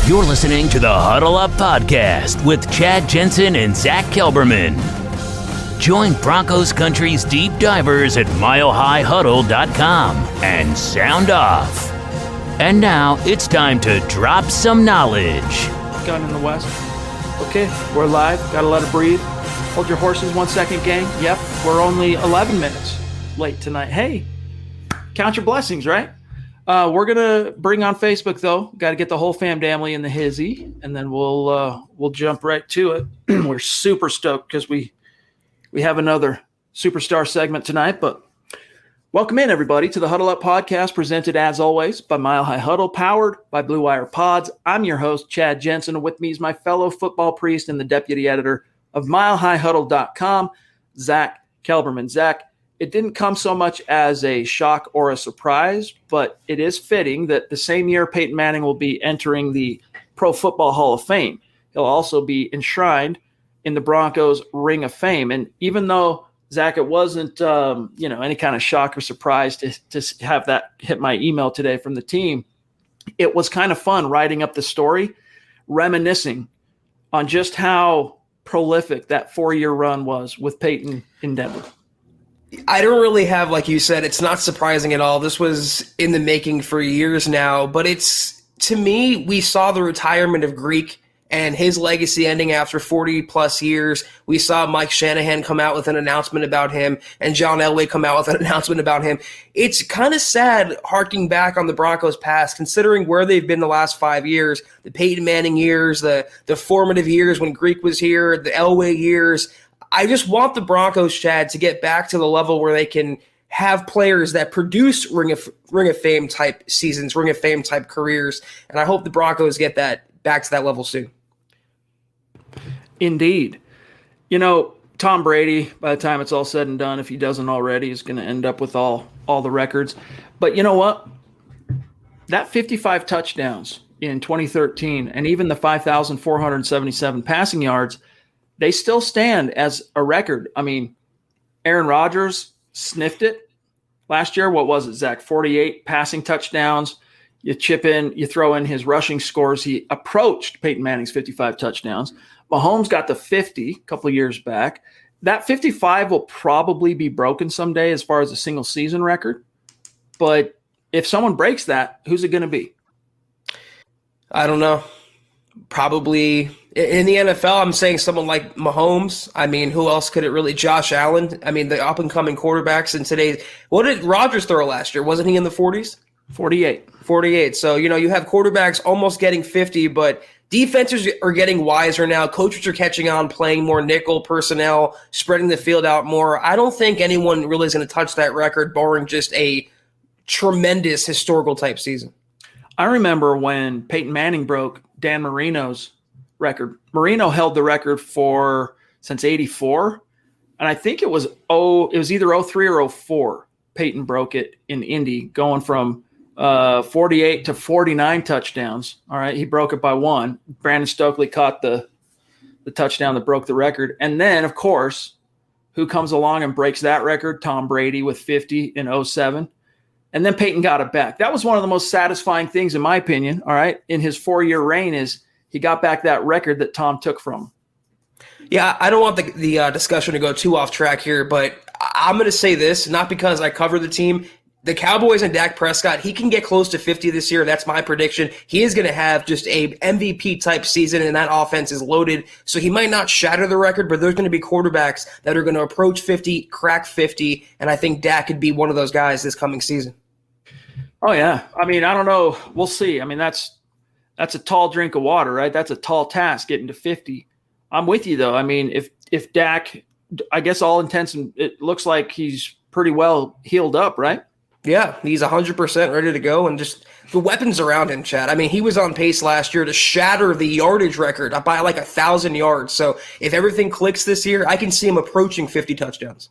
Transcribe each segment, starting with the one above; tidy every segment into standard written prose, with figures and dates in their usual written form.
You're listening to the Huddle Up Podcast with Chad Jensen and Zack Kelberman. Join Broncos Country's deep divers at milehighhuddle.com and sound off. And now it's time to drop some knowledge. Gun in the West. Okay, we're live. Gotta let it breathe. Hold your horses 1 second, gang. Yep, we're only 11 minutes late tonight. Hey, count your blessings, right? We're gonna bring on Facebook though. Got to get the whole fam family in the hizzy, and then we'll jump right to it. We're super stoked because we have another superstar segment tonight. But welcome in everybody to the Huddle Up Podcast, presented as always by Mile High Huddle, powered by Blue Wire Pods. I'm your host Chad Jensen, and with me is my fellow football priest and the deputy editor of milehighhuddle.com, Zack Kelberman. Zack, it didn't come so much as a shock or a surprise, but it is fitting that the same year Peyton Manning will be entering the Pro Football Hall of Fame, he'll also be enshrined in the Broncos Ring of Fame. And even though, Zack, it wasn't any kind of shock or surprise to have that hit my email today from the team, it was kind of fun writing up the story, reminiscing on just how prolific that 4-year run was with Peyton in Denver. I don't really have, like you said, it's not surprising at all. This was in the making for years now, but to me, we saw the retirement of Greek and his legacy ending after 40 plus years. We saw Mike Shanahan come out with an announcement about him and John Elway come out with an announcement about him. It's kind of sad harking back on the Broncos past, considering where they've been the last 5 years, the Peyton Manning years, the formative years when Greek was here, the Elway years. I just want the Broncos, Chad, to get back to the level where they can have players that produce Ring of Fame type seasons, Ring of Fame type careers, and I hope the Broncos get that back to that level soon. Indeed. You know, Tom Brady, by the time it's all said and done, if he doesn't already, is going to end up with all the records. But you know what? That 55 touchdowns in 2013 and even the 5,477 passing yards, they still stand as a record. I mean, Aaron Rodgers sniffed it last year. What was it, Zack? 48 passing touchdowns. You throw in his rushing scores. He approached Peyton Manning's 55 touchdowns. Mahomes got to 50 a couple of years back. That 55 will probably be broken someday as far as a single season record. But if someone breaks that, who's it going to be? I don't know. Probably in the NFL, I'm saying someone like Mahomes. I mean, who else could it really? Josh Allen. I mean, the up-and-coming quarterbacks in today's – what did Rodgers throw last year? Wasn't he in the 40s? 48. So, you have quarterbacks almost getting 50, but defenses are getting wiser now. Coaches are catching on, playing more nickel personnel, spreading the field out more. I don't think anyone really is going to touch that record, barring just a tremendous historical type season. I remember when Peyton Manning broke Dan Marino's record. Marino held the record since '84, and I think it was either '03 or '04. Peyton broke it in Indy, going from 48 to 49 touchdowns. All right, he broke it by one. Brandon Stokely caught the touchdown that broke the record, and then of course, who comes along and breaks that record? Tom Brady with 50 in '07. And then Peyton got it back. That was one of the most satisfying things, in my opinion, all right, in his 4-year reign, is he got back that record that Tom took from him. Yeah, I don't want the discussion to go too off track here, but I'm going to say this, not because I cover the team. The Cowboys and Dak Prescott, he can get close to 50 this year. That's my prediction. He is going to have just a MVP-type season, and that offense is loaded. So he might not shatter the record, but there's going to be quarterbacks that are going to approach 50, crack 50, and I think Dak could be one of those guys this coming season. Oh, yeah. I mean, I don't know. We'll see. I mean, that's a tall drink of water, right? That's a tall task, getting to 50. I'm with you, though. I mean, if Dak, I guess all intents and it looks like he's pretty well healed up, right? Yeah, he's 100% ready to go, and just the weapons around him, Chad. I mean, he was on pace last year to shatter the yardage record by like 1,000 yards. So if everything clicks this year, I can see him approaching 50 touchdowns.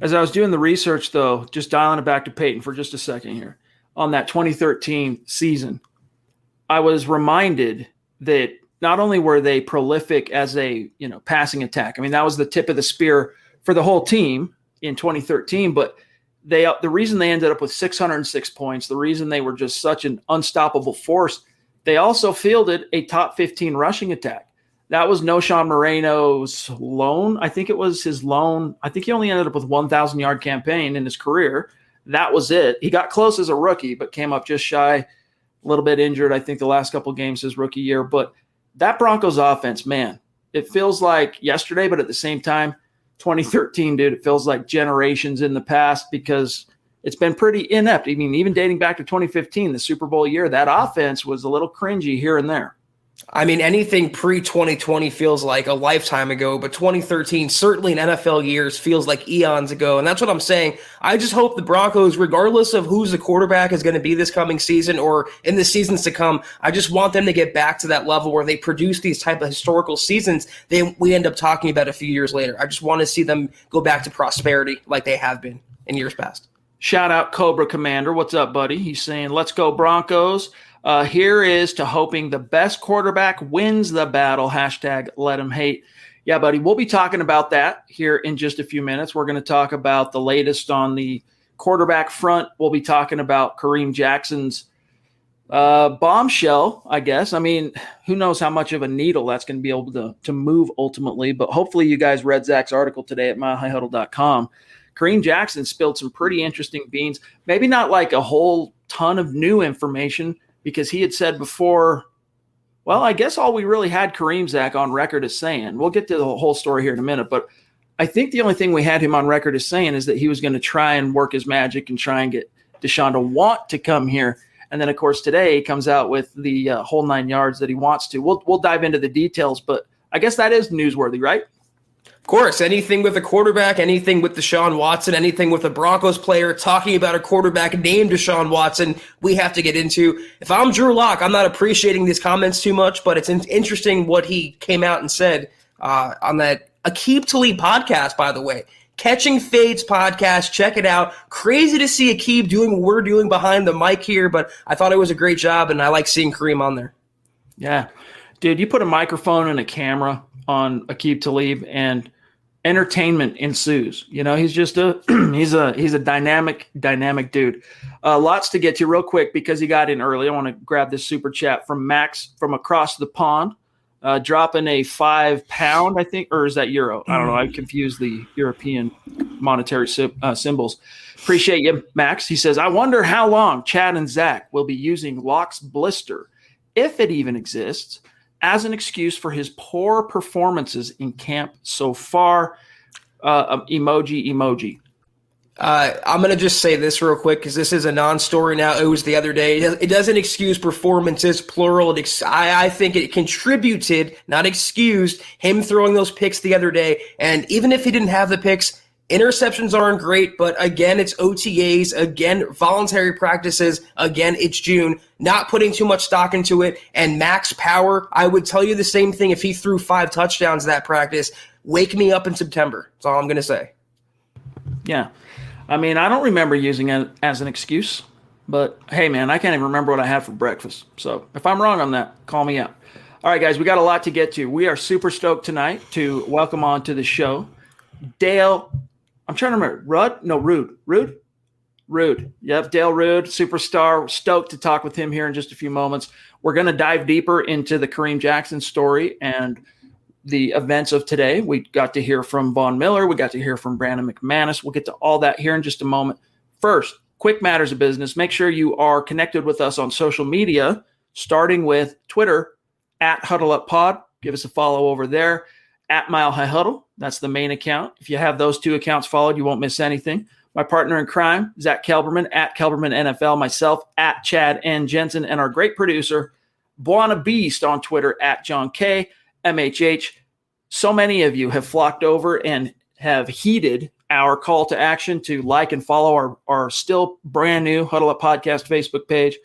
As I was doing the research, though, just dialing it back to Peyton for just a second here, on that 2013 season, I was reminded that not only were they prolific as a passing attack, I mean, that was the tip of the spear for the whole team in 2013, but the reason they ended up with 606 points, the reason they were just such an unstoppable force, They also fielded a top 15 rushing attack. That was Noshawn Moreno's loan. I think it was his loan. I think he only ended up with 1,000-yard campaign in his career. That was it. He got close as a rookie, but came up just shy, a little bit injured, I think, the last couple of games his rookie year. But that Broncos offense, man, it feels like yesterday, but at the same time, 2013, dude, it feels like generations in the past because it's been pretty inept. I mean, even dating back to 2015, the Super Bowl year, that offense was a little cringy here and there. I mean, anything pre-2020 feels like a lifetime ago, but 2013, certainly in NFL years, feels like eons ago. And that's what I'm saying. I just hope the Broncos, regardless of who's the quarterback is going to be this coming season or in the seasons to come, I just want them to get back to that level where they produce these type of historical seasons we end up talking about a few years later. I just want to see them go back to prosperity like they have been in years past. Shout out Cobra Commander. What's up, buddy? He's saying, let's go Broncos. Here is to hoping the best quarterback wins the battle. Hashtag let him hate. Yeah, buddy, we'll be talking about that here in just a few minutes. We're going to talk about the latest on the quarterback front. We'll be talking about Kareem Jackson's bombshell, I guess. I mean, who knows how much of a needle that's going to be able to move ultimately. But hopefully you guys read Zach's article today at milehighhuddle.com. Kareem Jackson spilled some pretty interesting beans. Maybe not like a whole ton of new information, because he had said before, well, I guess all we really had Kareem, Zach, on record as saying, we'll get to the whole story here in a minute, but I think the only thing we had him on record as saying is that he was going to try and work his magic and try and get Deshaun to want to come here. And then, of course, today he comes out with the whole 9 yards that he wants to. We'll dive into the details, but I guess that is newsworthy, right? Of course, anything with a quarterback, anything with Deshaun Watson, anything with a Broncos player talking about a quarterback named Deshaun Watson, we have to get into. If I'm Drew Lock, I'm not appreciating these comments too much, but it's interesting what he came out and said on that Aqib Talib podcast, by the way. Catching Fades podcast, check it out. Crazy to see Aqib doing what we're doing behind the mic here, but I thought it was a great job, and I like seeing Kareem on there. Yeah. Dude, you put a microphone and a camera on Aqib Talib, and entertainment ensues. You know, he's just he's a dynamic dude. Lots to get to real quick because he got in early. I want to grab this super chat from Max from across the pond, dropping a £5, I think, or is that euro? I don't know. I confused the European monetary symbols. Appreciate you, Max. He says, I wonder how long Chad and Zach will be using Locke's blister, if it even exists, as an excuse for his poor performances in camp so far. Emoji. I'm going to just say this real quick because this is a non-story now. It was the other day. It doesn't excuse performances, plural. I think it contributed, not excused, him throwing those picks the other day. And even if he didn't have the picks, interceptions aren't great, but again, it's OTAs, again, voluntary practices, again, it's June, not putting too much stock into it, and max power. I would tell you the same thing if he threw 5 touchdowns that practice. Wake me up in September. That's all I'm going to say. Yeah. I mean, I don't remember using it as an excuse, but hey, man, I can't even remember what I had for breakfast. So if I'm wrong on that, call me out. All right, guys, we got a lot to get to. We are super stoked tonight to welcome on to the show Dale. I'm trying to remember. Rude. Yep, Dale Rude, superstar. Stoked to talk with him here in just a few moments. We're going to dive deeper into the Kareem Jackson story and the events of today. We got to hear from Von Miller. We got to hear from Brandon McManus. We'll get to all that here in just a moment. First, quick matters of business. Make sure you are connected with us on social media, starting with Twitter, @HuddleUpPod. Give us a follow over there. @MileHighHuddle. That's the main account. If you have those 2 accounts followed, you won't miss anything. My partner in crime, Zack Kelberman, @KelbermanNFL. Myself, @Chad and Jensen. And our great producer, Buona Beast on Twitter, @JohnKMHH. So many of you have flocked over and have heeded our call to action to like and follow our still brand new Huddle Up Podcast Facebook page.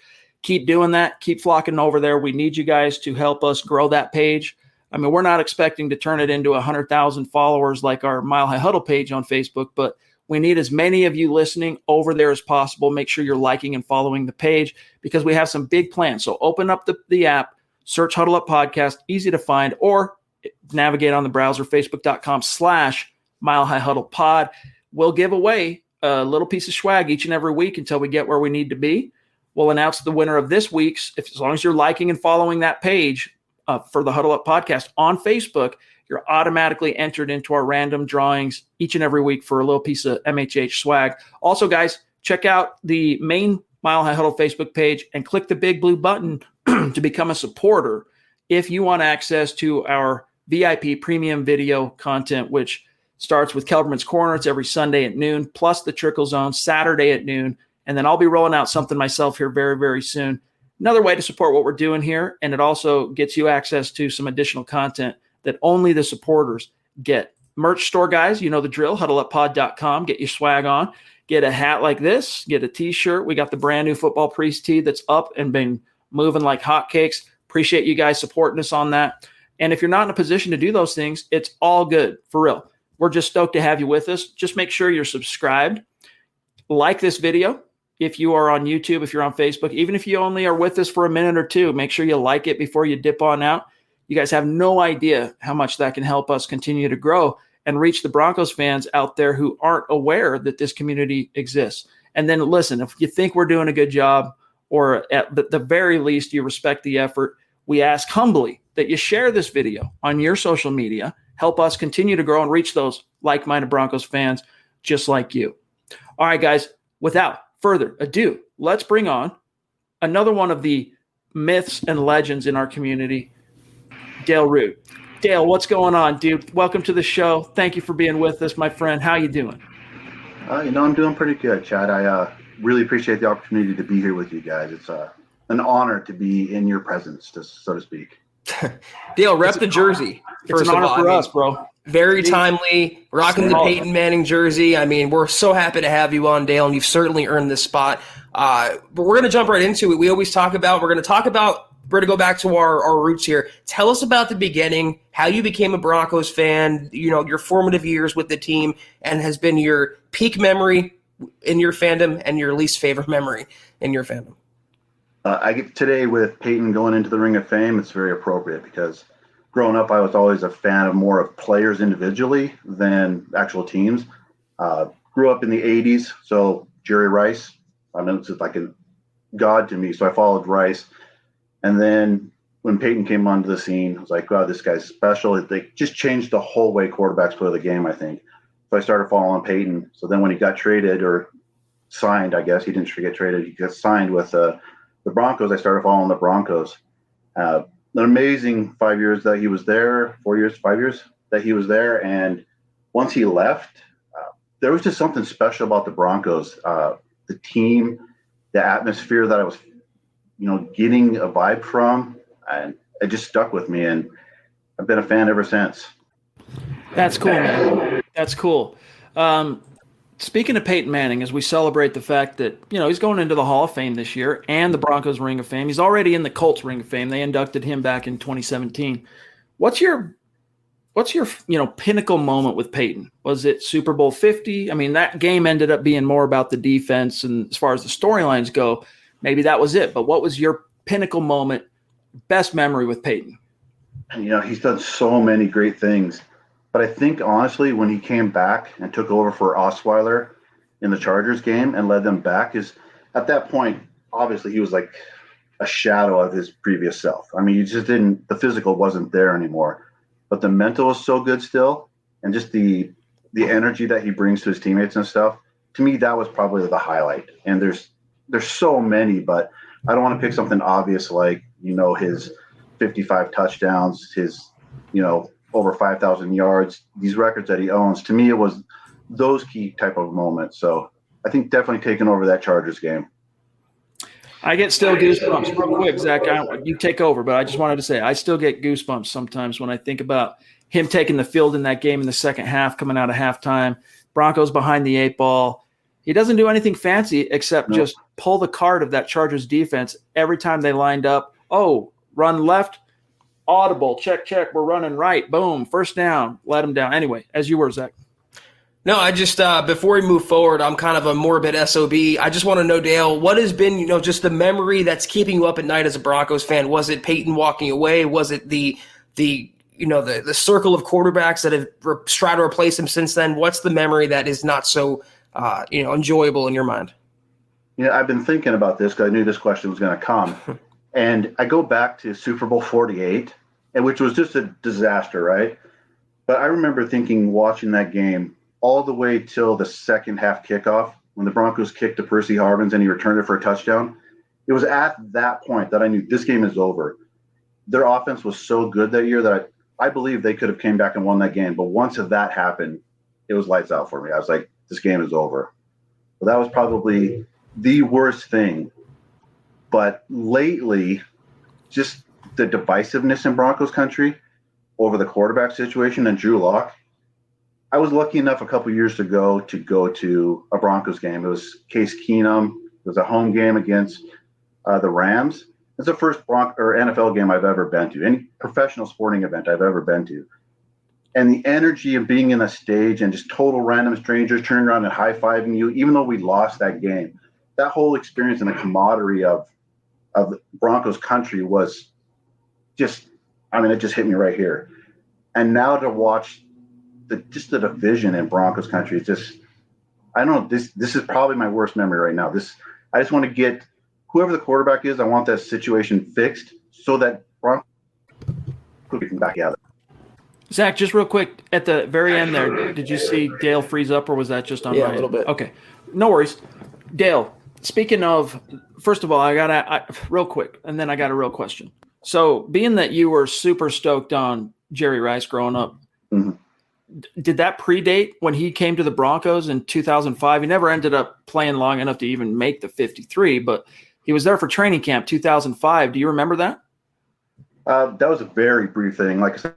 Keep doing that. Keep flocking over there. We need you guys to help us grow that page. I mean, we're not expecting to turn it into 100,000 followers like our Mile High Huddle page on Facebook, but we need as many of you listening over there as possible. Make sure you're liking and following the page because we have some big plans. So open up the app, search Huddle Up Podcast, easy to find, or navigate on the browser, facebook.com/Mile High Huddle Pod. We'll give away a little piece of swag each and every week until we get where we need to be. we'll announce the winner of this week's, as long as you're liking and following that page for the Huddle Up podcast on Facebook, you're automatically entered into our random drawings each and every week for a little piece of MHH swag. Also, guys, check out the main Mile High Huddle Facebook page and click the big blue button to become a supporter if you want access to our VIP premium video content, which starts with Kelberman's Corner. It's every Sunday at noon, plus the Trickle Zone Saturday at noon. And then I'll be rolling out something myself here very, very soon. Another way to support what we're doing here, and it also gets you access to some additional content that only the supporters get. Merch store, guys, you know the drill, huddleuppod.com. Get your swag on. Get a hat like this. Get a T-shirt. We got the brand new Football Priest tee that's up and been moving like hotcakes. Appreciate you guys supporting us on that. And if you're not in a position to do those things, it's all good, for real. We're just stoked to have you with us. Just make sure you're subscribed. Like this video. If you are on YouTube, if you're on Facebook, even if you only are with us for a minute or two, make sure you like it before you dip on out. You guys have no idea how much that can help us continue to grow and reach the Broncos fans out there who aren't aware that this community exists. And then listen, if you think we're doing a good job, or at the very least you respect the effort, we ask humbly that you share this video on your social media. Help us continue to grow and reach those like-minded Broncos fans just like you. All right, guys, without further ado, let's bring on another one of the myths and legends in our community, Dale Root. Dale, what's going on, dude? Welcome to the show. Thank you for being with us, my friend. How you doing? I'm doing pretty good, Chad. I really appreciate the opportunity to be here with you guys. It's an honor to be in your presence, so to speak. Dale, rep the jersey. It's an honor for us, bro. Very timely, rocking the Peyton Manning jersey. I mean, we're so happy to have you on, Dale, and you've certainly earned this spot. But we're going to jump right into it. We always we're going to go back to our roots here. Tell us about the beginning, how you became a Broncos fan, your formative years with the team, and has been your peak memory in your fandom and your least favorite memory in your fandom. I get today with Peyton going into the Ring of Fame. It's very appropriate because growing up, I was always a fan of more of players individually than actual teams. Grew up in the 80s, so Jerry Rice, it's just like a god to me. So I followed Rice. And then when Peyton came onto the scene, I was like, wow, this guy's special. They just changed the whole way quarterbacks play the game, I think. So I started following Peyton. So then when he got traded or signed, I guess, he didn't get traded. He got signed with the Broncos. I started following the Broncos. An amazing 5 years that he was there, 4 years, 5 years that he was there. And once he left, there was just something special about the Broncos, the team, the atmosphere that I was, getting a vibe from. And it just stuck with me. And I've been a fan ever since. That's cool, man. That's cool. Speaking of Peyton Manning, as we celebrate the fact that, he's going into the Hall of Fame this year and the Broncos Ring of Fame. He's already in the Colts Ring of Fame. They inducted him back in 2017. What's your pinnacle moment with Peyton? Was it Super Bowl 50? I mean, that game ended up being more about the defense, and as far as the storylines go, maybe that was it. But what was your pinnacle moment, best memory with Peyton? He's done so many great things. But I think, honestly, when he came back and took over for Osweiler in the Chargers game and led them back, is at that point, obviously, he was like a shadow of his previous self. I mean, the physical wasn't there anymore. But the mental was so good still. And just the energy that he brings to his teammates and stuff, to me, that was probably the highlight. And there's so many, but I don't want to pick something obvious like, his 55 touchdowns, his, over 5,000 yards, these records that he owns. To me, it was those key type of moments. So I think definitely taking over that Chargers game. I get still goosebumps. Real quick, Zach, you take over, but I just wanted to say I still get goosebumps sometimes when I think about him taking the field in that game in the second half, coming out of halftime. Broncos behind the 8 ball. He doesn't do anything fancy except just pull the card of that Chargers defense every time they lined up. Oh, run left. Audible, check, we're running right, boom, first down, let him down. Anyway, as you were, Zach. No, I just, before we move forward, I'm kind of a morbid SOB. I just want to know, Dale, what has been, just the memory that's keeping you up at night as a Broncos fan? Was it Peyton walking away? Was it the circle of quarterbacks that have tried to replace him since then? What's the memory that is not so, enjoyable in your mind? I've been thinking about this because I knew this question was going to come. And I go back to Super Bowl 48, which was just a disaster, right? But I remember watching that game all the way till the second half kickoff when the Broncos kicked to Percy Harvins and he returned it for a touchdown. It was at that point that I knew this game is over. Their offense was so good that year that I believe they could have came back and won that game. But once that happened, it was lights out for me. I was like, this game is over. So that was probably the worst thing. But lately, just the divisiveness in Broncos country over the quarterback situation and Drew Lock. I was lucky enough a couple years ago to go to a Broncos game. It was Case Keenum. It was a home game against the Rams. It's the first NFL game I've ever been to, any professional sporting event I've ever been to. And the energy of being in a stage and just total random strangers turning around and high-fiving you, even though we lost that game, that whole experience and the camaraderie of Broncos country was just, it just hit me right here. And now to watch the division in Broncos country, I don't know, this is probably my worst memory right now. I just want to get whoever the quarterback is, I want that situation fixed so that Broncos can back out. Zach, just real quick, at the very end there, did you see Dale freeze up, or was that just on a little bit. Okay, no worries. Dale, speaking of, first of all, I real quick, and then I got a real question. So being that you were super stoked on Jerry Rice growing up, did that predate when he came to the Broncos in 2005? He never ended up playing long enough to even make the 53, but he was there for training camp 2005. Do you remember that? That was a very brief thing. Like I said,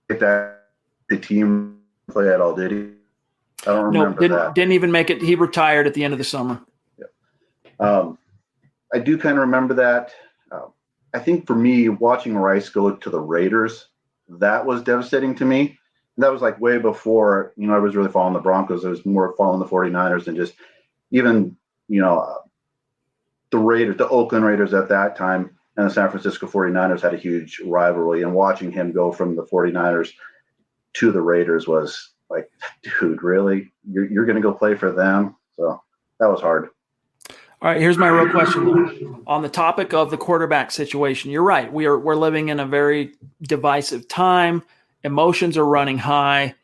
that the team play at all, did he? I don't remember that. Didn't even make it. He retired at the end of the summer. Yeah. I do kind of remember that. I think for me, watching Rice go to the Raiders, that was devastating to me. And that was like way before, I was really following the Broncos. I was more following the 49ers and just even, the Raiders, the Oakland Raiders at that time, and the San Francisco 49ers had a huge rivalry. And watching him go from the 49ers to the Raiders was like, dude, really? You're going to go play for them? So that was hard. All right, here's my real question. On the topic of the quarterback situation, you're right. We're living in a very divisive time. Emotions are running high.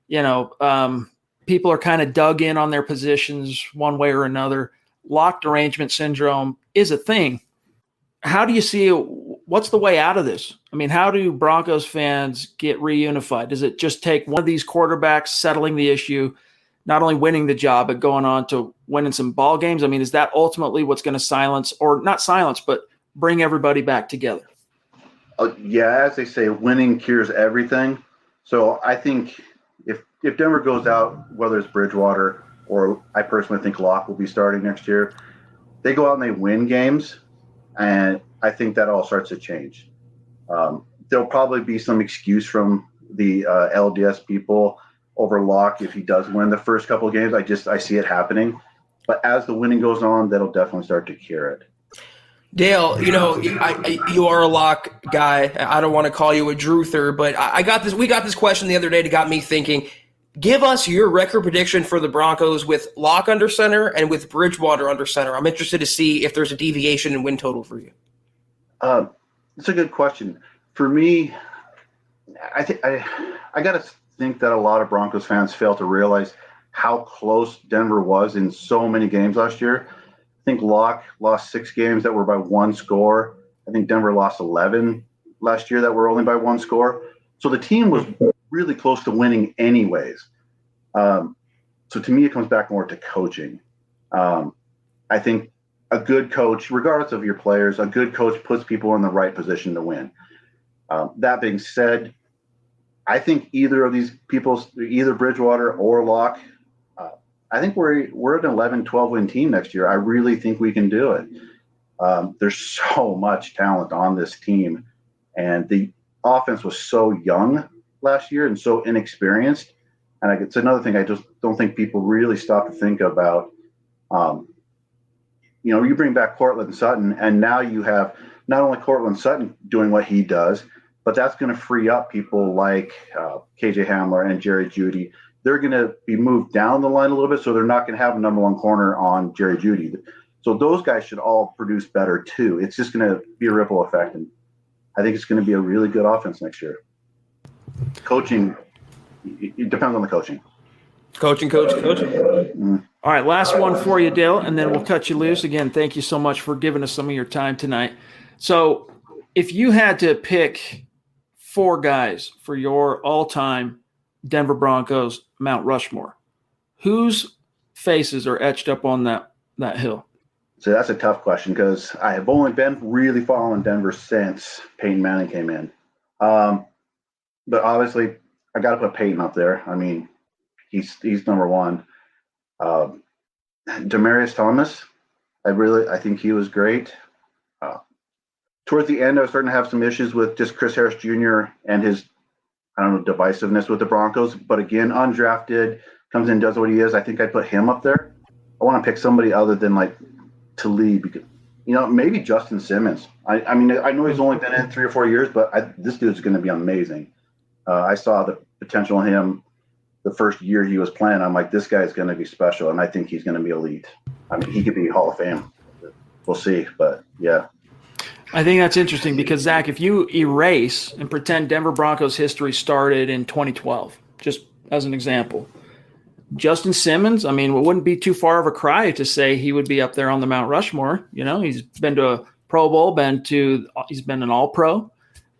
People are kind of dug in on their positions one way or another. Locked arrangement syndrome is a thing. How do you see what's the way out of this? How do Broncos fans get reunified? Does it just take one of these quarterbacks settling the issue, not only winning the job, but going on to winning some ball games? Is that ultimately what's going to silence, or not silence, but bring everybody back together? Yeah, as they say, winning cures everything. So I think if Denver goes out, whether it's Bridgewater or I personally think Locke will be starting next year, they go out and they win games, and I think that all starts to change. There'll probably be some excuse from the LDS people over Locke if he does win the first couple of games. I see it happening. But as the winning goes on, that'll definitely start to cure it. Dale, you are a Locke guy. I don't want to call you a Druther, but we got this question the other day that got me thinking. Give us your record prediction for the Broncos with Locke under center and with Bridgewater under center. I'm interested to see if there's a deviation in win total for you. It's a good question. For me, I got to think that a lot of Broncos fans fail to realize how close Denver was in so many games last year. I think Locke lost 6 games that were by 1 score. I think Denver lost 11 last year that were only by 1 score. So the team was really close to winning anyways. So to me, it comes back more to coaching. I think a good coach, regardless of your players, a good coach puts people in the right position to win. That being said, I think either of these people, either Bridgewater or Locke, I think we're an 11, 12 win team next year. I really think we can do it. There's so much talent on this team, and the offense was so young last year and so inexperienced. And it's another thing I just don't think people really stop to think about. You bring back Cortland Sutton, and now you have not only Cortland Sutton doing what he does, but that's going to free up people like KJ Hamler and Jerry Jeudy. They're going to be moved down the line a little bit, so they're not going to have a number 1 corner on Jerry Jeudy. So those guys should all produce better too. It's just going to be a ripple effect, and I think it's going to be a really good offense next year. Coaching, it depends on the coaching. Coaching. All right, last one for you, Dale, and then we'll cut you loose. Again, thank you so much for giving us some of your time tonight. So if you had to pick 4 guys for your all-time Denver Broncos Mount Rushmore, whose faces are etched up on that hill? So that's a tough question because I have only been really following Denver since Peyton Manning came in. But obviously, I got to put Peyton up there. I mean, he's number one. Demaryius Thomas, I think he was great. Towards the end, I was starting to have some issues with just Chris Harris Jr. and his, divisiveness with the Broncos. But again, undrafted, comes in, does what he is. I think I'd put him up there. I want to pick somebody other than like Talib, because maybe Justin Simmons. I mean, I know he's only been in 3 or 4 years, but this dude's going to be amazing. I saw the potential in him the first year he was playing. I'm like, this guy's going to be special, and I think he's going to be elite. I mean, he could be Hall of Fame. We'll see, but yeah. I think that's interesting because, Zach, if you erase and pretend Denver Broncos history started in 2012, just as an example, Justin Simmons, I mean, it wouldn't be too far of a cry to say he would be up there on the Mount Rushmore. He's been to a Pro Bowl, he's been an All-Pro.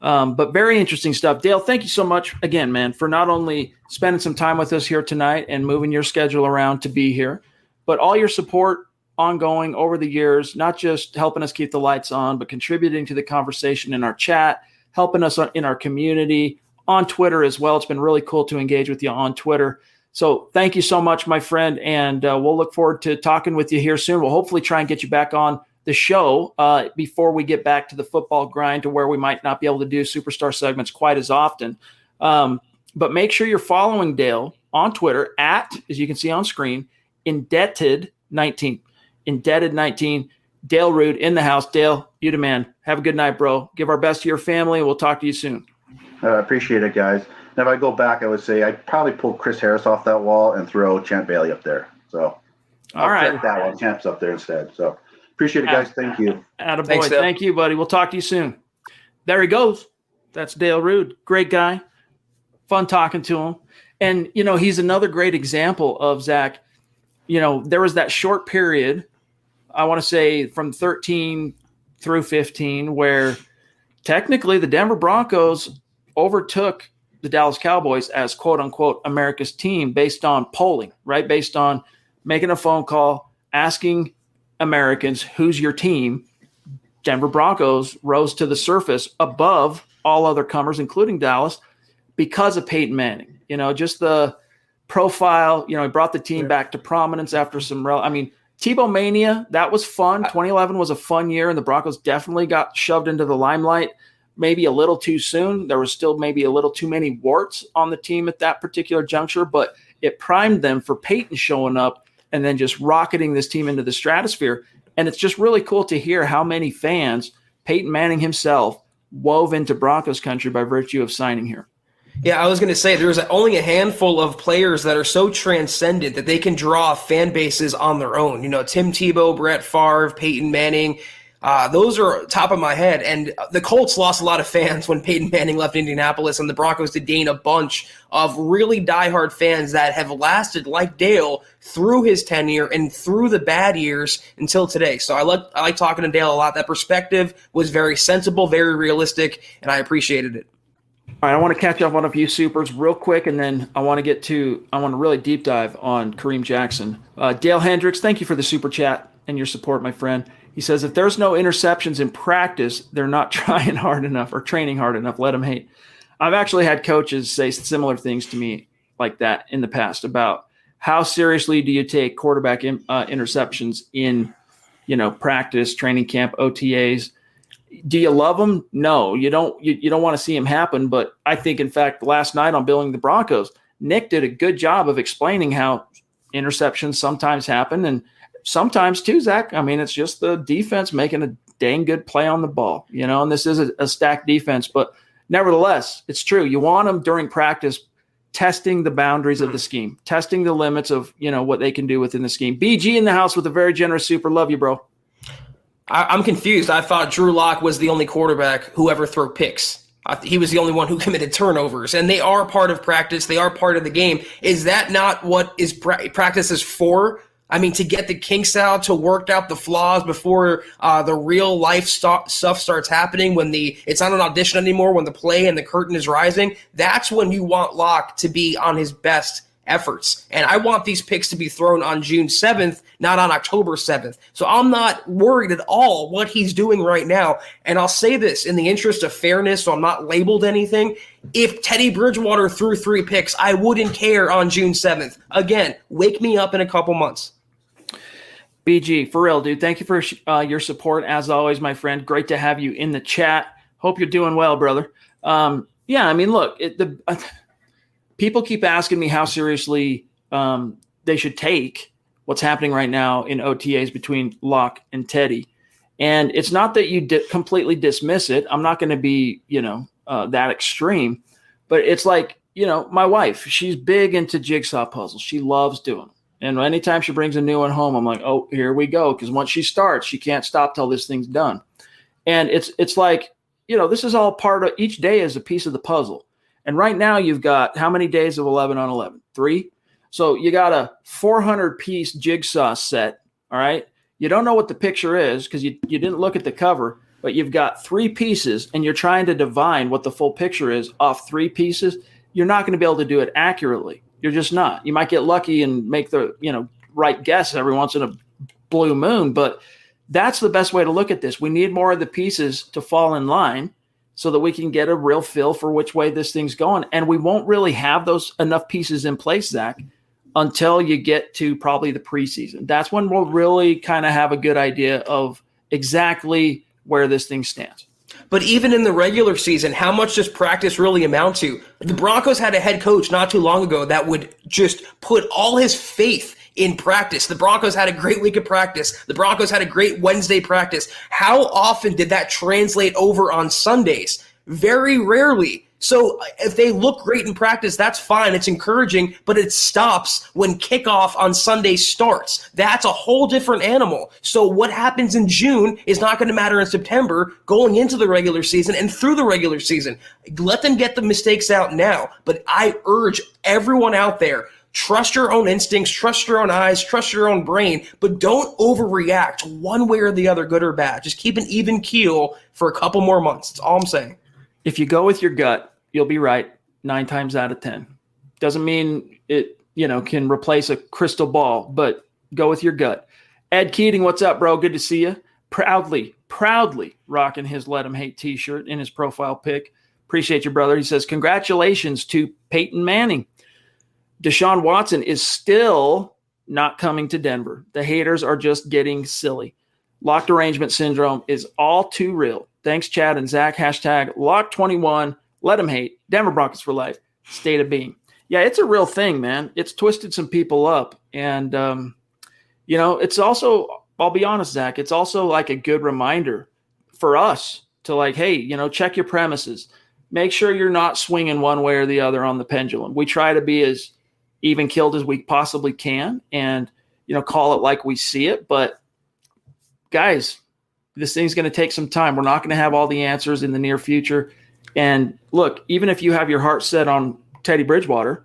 But very interesting stuff. Dale, thank you so much again, man, for not only spending some time with us here tonight and moving your schedule around to be here, but all your support ongoing over the years, not just helping us keep the lights on, but contributing to the conversation in our chat, helping us in our community, on Twitter as well. It's been really cool to engage with you on Twitter. So thank you so much, my friend, and we'll look forward to talking with you here soon. We'll hopefully try and get you back on the show before we get back to the football grind, to where we might not be able to do superstar segments quite as often. But make sure you're following Dale on Twitter at, as you can see on screen, Indebted19. Indebted19. Dale Rude in the house. Dale, you the man. Have a good night, bro. Give our best to your family. We'll talk to you soon. I appreciate it, guys. And if I go back, I would say I'd probably pull Chris Harris off that wall and throw Champ Bailey up there. So all right, that one. Champ's up there instead. So appreciate it, guys. Thank you. Attaboy. Thanks, Dale. Thank you, buddy. We'll talk to you soon. There he goes. That's Dale Rude. Great guy. Fun talking to him. And, he's another great example of, Zach, there was that short period, I want to say from 13 through 15, where technically the Denver Broncos overtook the Dallas Cowboys as quote unquote America's team based on polling, right? Based on making a phone call, asking Americans, who's your team? Denver Broncos rose to the surface above all other comers, including Dallas, because of Peyton Manning. Just the profile, he brought the team back to prominence after some Tebow Mania, that was fun. 2011 was a fun year, and the Broncos definitely got shoved into the limelight maybe a little too soon. There was still maybe a little too many warts on the team at that particular juncture, but it primed them for Peyton showing up and then just rocketing this team into the stratosphere. And it's just really cool to hear how many fans Peyton Manning himself wove into Broncos country by virtue of signing here. Yeah, I was going to say there's only a handful of players that are so transcendent that they can draw fan bases on their own. Tim Tebow, Brett Favre, Peyton Manning, those are top of my head. And the Colts lost a lot of fans when Peyton Manning left Indianapolis, and the Broncos did gain a bunch of really diehard fans that have lasted, like Dale, through his tenure and through the bad years until today. So I like talking to Dale a lot. That perspective was very sensible, very realistic, and I appreciated it. All right, I want to catch up on a few supers real quick, and then I want to really deep dive on Kareem Jackson. Dale Hendricks, thank you for the super chat and your support, my friend. He says, if there's no interceptions in practice, they're not trying hard enough or training hard enough. Let them hate. I've actually had coaches say similar things to me like that in the past about how seriously do you take quarterback interceptions in, practice, training camp, OTAs. Do you love them? No, you don't. You don't want to see them happen. But I think, in fact, last night on Building the Broncos, Nick did a good job of explaining how interceptions sometimes happen, and sometimes too, Zach. It's just the defense making a dang good play on the ball, and this is a stacked defense. But nevertheless, it's true. You want them during practice testing the boundaries of the scheme, testing the limits of, what they can do within the scheme. BG in the house with a very generous super. Love you, bro. I'm confused. I thought Drew Lock was the only quarterback who ever threw picks. He was the only one who committed turnovers, and they are part of practice. They are part of the game. Is that not what is practice is for? I mean, to get the kinks out, to work out the flaws before the real life stuff starts happening, when it's not an audition anymore, when the play and the curtain is rising. That's when you want Locke to be on his best efforts. And I want these picks to be thrown on June 7th, not on October 7th. So I'm not worried at all what he's doing right now. And I'll say this in the interest of fairness, so I'm not labeled anything. If Teddy Bridgewater threw 3 picks, I wouldn't care on June 7th. Again, wake me up in a couple months. BG, for real, dude. Thank you for your support, as always, my friend. Great to have you in the chat. Hope you're doing well, brother. Yeah, I mean, look, people keep asking me how seriously they should take what's happening right now in OTAs between Locke and Teddy. And it's not that you completely dismiss it. I'm not going to be, that extreme. But it's like, my wife, she's big into jigsaw puzzles. She loves doing them. And anytime she brings a new one home, I'm like, oh, here we go. Because once she starts, she can't stop till this thing's done. And it's like, this is all part of each day is a piece of the puzzle. And right now you've got how many days of 11 on 11? 3. So you got a 400-piece jigsaw set, all right? You don't know what the picture is because you didn't look at the cover, but you've got 3 pieces and you're trying to divine what the full picture is off 3 pieces. You're not going to be able to do it accurately. You're just not. You might get lucky and make the right guess every once in a blue moon, but that's the best way to look at this. We need more of the pieces to fall in line so that we can get a real feel for which way this thing's going. And we won't really have those enough pieces in place, Zach, until you get to probably the preseason. That's when we'll really kind of have a good idea of exactly where this thing stands. But even in the regular season, how much does practice really amount to? The Broncos had a head coach not too long ago that would just put all his faith in practice. The Broncos had a great week of practice. The Broncos had a great Wednesday practice. How often did that translate over on Sundays? Very rarely. So if they look great in practice, that's fine. It's encouraging, but it stops when kickoff on Sunday starts. That's a whole different animal. So what happens in June is not going to matter in September, going into the regular season and through the regular season. Let them get the mistakes out now. But I urge everyone out there, trust your own instincts, trust your own eyes, trust your own brain, but don't overreact one way or the other, good or bad. Just keep an even keel for a couple more months. That's all I'm saying. If you go with your gut, you'll be right 9 times out of 10. Doesn't mean it, can replace a crystal ball, but go with your gut. Ed Keating, what's up, bro? Good to see you. Proudly rocking his Let Him Hate t-shirt in his profile pic. Appreciate you, brother. He says, congratulations to Peyton Manning. Deshaun Watson is still not coming to Denver. The haters are just getting silly. Locked arrangement syndrome is all too real. Thanks, Chad and Zach. Hashtag Lock21. Let them hate. Denver Broncos for life. State of being. Yeah, it's a real thing, man. It's twisted some people up. And, it's also, I'll be honest, Zach, it's also like a good reminder for us to like, hey, check your premises. Make sure you're not swinging one way or the other on the pendulum. We try to be as even keeled as we possibly can and, call it like we see it. But, guys, this thing's going to take some time. We're not going to have all the answers in the near future. And look, even if you have your heart set on Teddy Bridgewater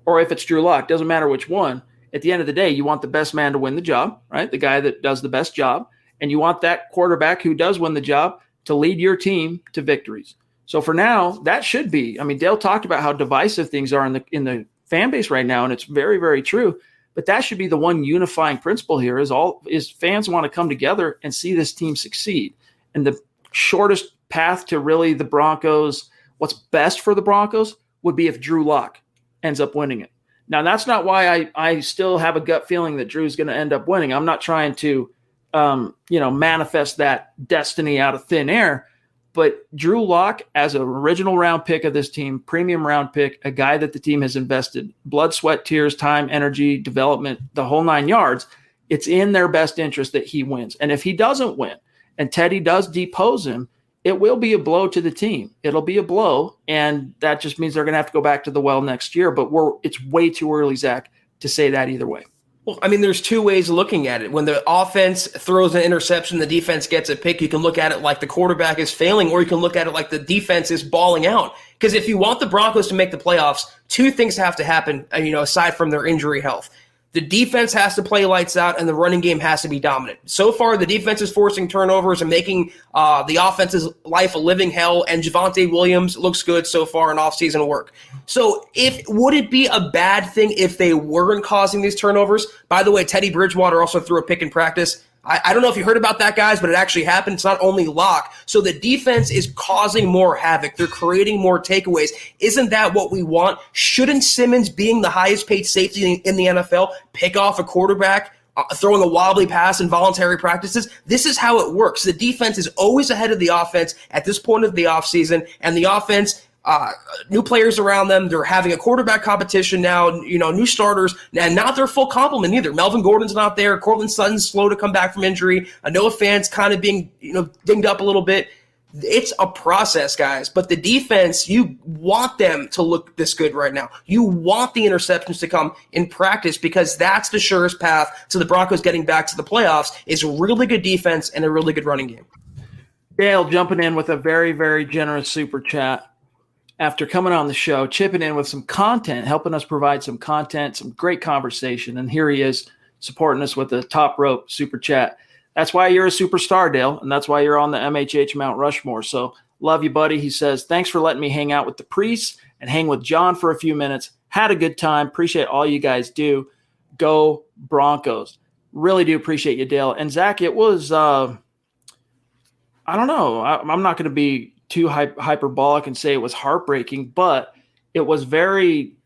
or if it's Drew Lock, doesn't matter which one, at the end of the day, you want the best man to win the job, right? The guy that does the best job. And you want that quarterback who does win the job to lead your team to victories. So for now, that should be, Dale talked about how divisive things are in the fan base right now, and it's very, very true. But that should be the one unifying principle here is fans want to come together and see this team succeed. And the shortest path to really the Broncos, what's best for the Broncos would be if Drew Lock ends up winning it. Now, that's not why I still have a gut feeling that Drew's going to end up winning. I'm not trying to, manifest that destiny out of thin air. But Drew Lock, as an original round pick of this team, premium round pick, a guy that the team has invested blood, sweat, tears, time, energy, development, the whole 9 yards, it's in their best interest that he wins. And if he doesn't win and Teddy does depose him, it will be a blow to the team. It'll be a blow, and that just means they're going to have to go back to the well next year. But it's way too early, Zach, to say that either way. Well, I mean, there's two ways of looking at it. When the offense throws an interception, the defense gets a pick, you can look at it like the quarterback is failing, or you can look at it like the defense is balling out. Because if you want the Broncos to make the playoffs, two things have to happen, aside from their injury health. The defense has to play lights out, and the running game has to be dominant. So far, the defense is forcing turnovers and making the offense's life a living hell, and Javonte Williams looks good so far in offseason work. So would it be a bad thing if they weren't causing these turnovers? By the way, Teddy Bridgewater also threw a pick in practice. I don't know if you heard about that, guys, but it actually happened. It's not only Locke. So the defense is causing more havoc. They're creating more takeaways. Isn't that what we want? Shouldn't Simmons, being the highest paid safety in the NFL, pick off a quarterback, throwing a wobbly pass in voluntary practices? This is how it works. The defense is always ahead of the offense at this point of the offseason, and the offense – new players around them. They're having a quarterback competition now, new starters, and not their full complement either. Melvin Gordon's not there. Cortland Sutton's slow to come back from injury. Noah Fant's kind of being, dinged up a little bit. It's a process, guys. But the defense, you want them to look this good right now. You want the interceptions to come in practice, because that's the surest path to the Broncos getting back to the playoffs, is really good defense and a really good running game. Dale jumping in with a very, very generous super chat. After coming on the show, chipping in with some content, helping us provide some content, some great conversation. And here he is supporting us with a top rope super chat. That's why you're a superstar, Dale, and that's why you're on the MHH Mount Rushmore. So love you, buddy. He says, thanks for letting me hang out with the priests and hang with John for a few minutes. Had a good time. Appreciate all you guys do. Go Broncos. Really do appreciate you, Dale. And Zach, it was, I don't know. I'm not going to be too hyperbolic and say it was heartbreaking, but it was very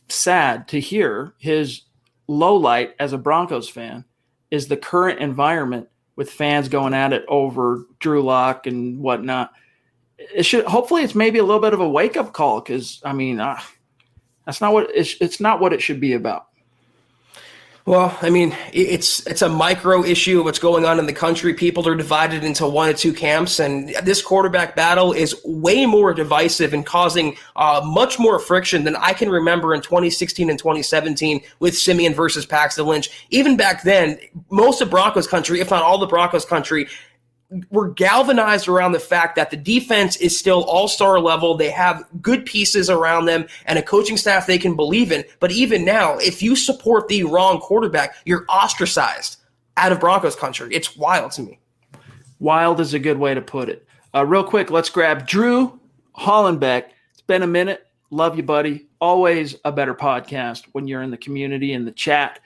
sad to hear his low light as a Broncos fan is the current environment with fans going at it over Drew Lock and whatnot. Hopefully it's maybe a little bit of a wake up call, because that's not what it's not what it should be about. Well, I mean, it's a micro issue of what's going on in the country. People are divided into one or two camps, and this quarterback battle is way more divisive and causing much more friction than I can remember in 2016 and 2017 with Simeon versus Paxton Lynch. Even back then, most of Broncos country, if not all the Broncos country, were galvanized around the fact that the defense is still all-star level. They have good pieces around them and a coaching staff they can believe in. But even now, if you support the wrong quarterback, you're ostracized out of Broncos country. It's wild to me. Wild is a good way to put it. Real quick, let's grab Drew Hollenbeck. It's been a minute. Love you, buddy. Always a better podcast when you're in the community, in the chat.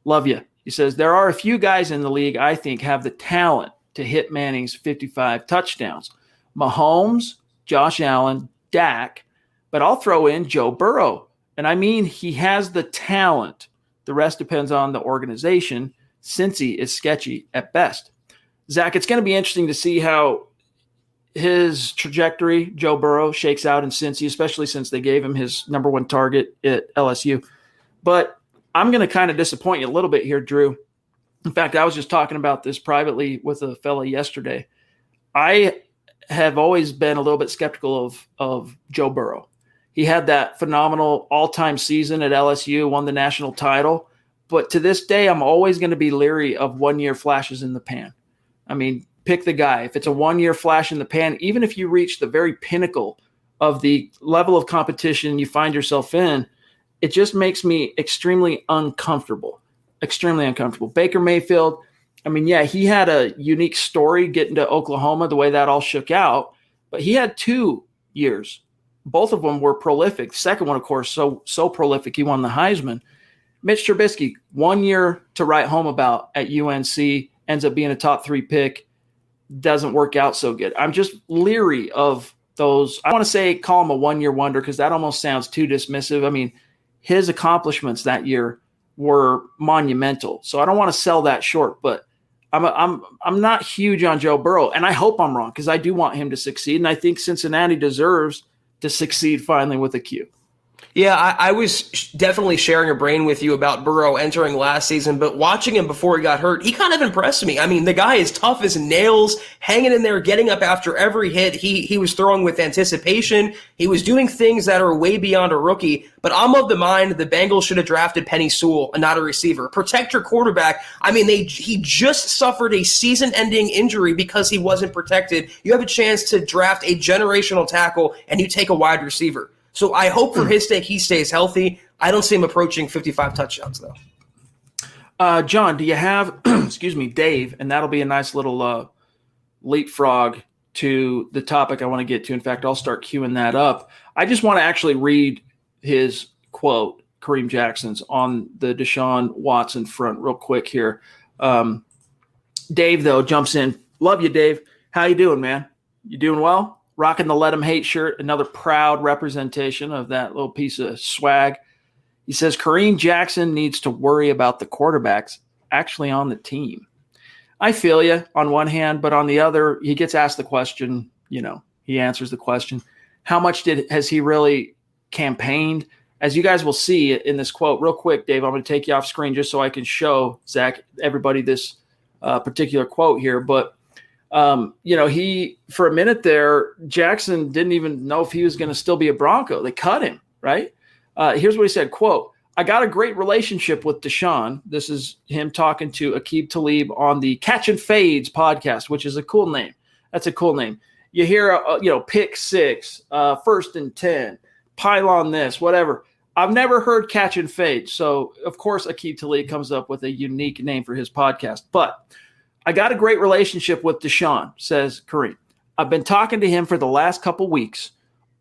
Love you. He says, there are a few guys in the league I think have the talent to hit Manning's 55 touchdowns. Mahomes, Josh Allen, Dak, but I'll throw in Joe Burrow. And I mean, he has the talent. The rest depends on the organization. Cincy is sketchy at best. Zach, it's going to be interesting to see how his trajectory, Joe Burrow, shakes out in Cincy, especially since they gave him his number one target at LSU. But I'm going to kind of disappoint you a little bit here, Drew. In fact, I was just talking about this privately with a fella yesterday. I have always been a little bit skeptical of Joe Burrow. He had that phenomenal all-time season at LSU, won the national title. But to this day, I'm always going to be leery of one-year flashes in the pan. I mean, pick the guy. If it's a one-year flash in the pan, even if you reach the very pinnacle of the level of competition you find yourself in, it just makes me extremely uncomfortable. Extremely uncomfortable. Baker Mayfield, I mean, yeah, he had a unique story getting to Oklahoma, the way that all shook out, but he had 2 years. Both of them were prolific. The second one, of course, so prolific, he won the Heisman. Mitch Trubisky, 1 year to write home about at UNC, ends up being a top 3 pick, doesn't work out so good. I'm just leery of those. I want to say call him a one-year wonder because that almost sounds too dismissive. I mean, his accomplishments that year were monumental. So I don't want to sell that short, but I'm not huge on Joe Burrow, and I hope I'm wrong because I do want him to succeed, and I think Cincinnati deserves to succeed finally with a Q. Yeah, I was definitely sharing a brain with you about Burrow entering last season, but watching him before he got hurt, he kind of impressed me. I mean, the guy is tough as nails, hanging in there, getting up after every hit. He was throwing with anticipation. He was doing things that are way beyond a rookie. But I'm of the mind the Bengals should have drafted Penny Sewell and not a receiver. Protect your quarterback. I mean, he just suffered a season-ending injury because he wasn't protected. You have a chance to draft a generational tackle, and you take a wide receiver. So I hope for his sake he stays healthy. I don't see him approaching 55 touchdowns, though. John, do you have, Dave, and that'll be a nice little leapfrog to the topic I want to get to. In fact, I'll start queuing that up. I just want to actually read his quote, Kareem Jackson's, on the Deshaun Watson front real quick here. Dave, though, jumps in. Love you, Dave. How you doing, man? You doing well? Rocking the Let 'em Hate shirt, another proud representation of that little piece of swag. He says Kareem Jackson needs to worry about the quarterbacks actually on the team. I feel you on one hand, but on the other, he gets asked the question, he answers the question. How much has he really campaigned? As you guys will see in this quote, real quick, Dave, I'm going to take you off screen just so I can show Zach, everybody, this particular quote here. But he, for a minute there, Jackson didn't even know if he was going to still be a Bronco. They cut him, right? Here's what he said, quote, I got a great relationship with Deshaun. This is him talking to Aqib Talib on the Catch and Fades podcast, which is a cool name. That's a cool name. You hear, pick 6, 1st and 10, pylon this, whatever. I've never heard Catch and Fade. So, of course, Aqib Talib comes up with a unique name for his podcast. But I got a great relationship with Deshaun, says Kareem. I've been talking to him for the last couple weeks.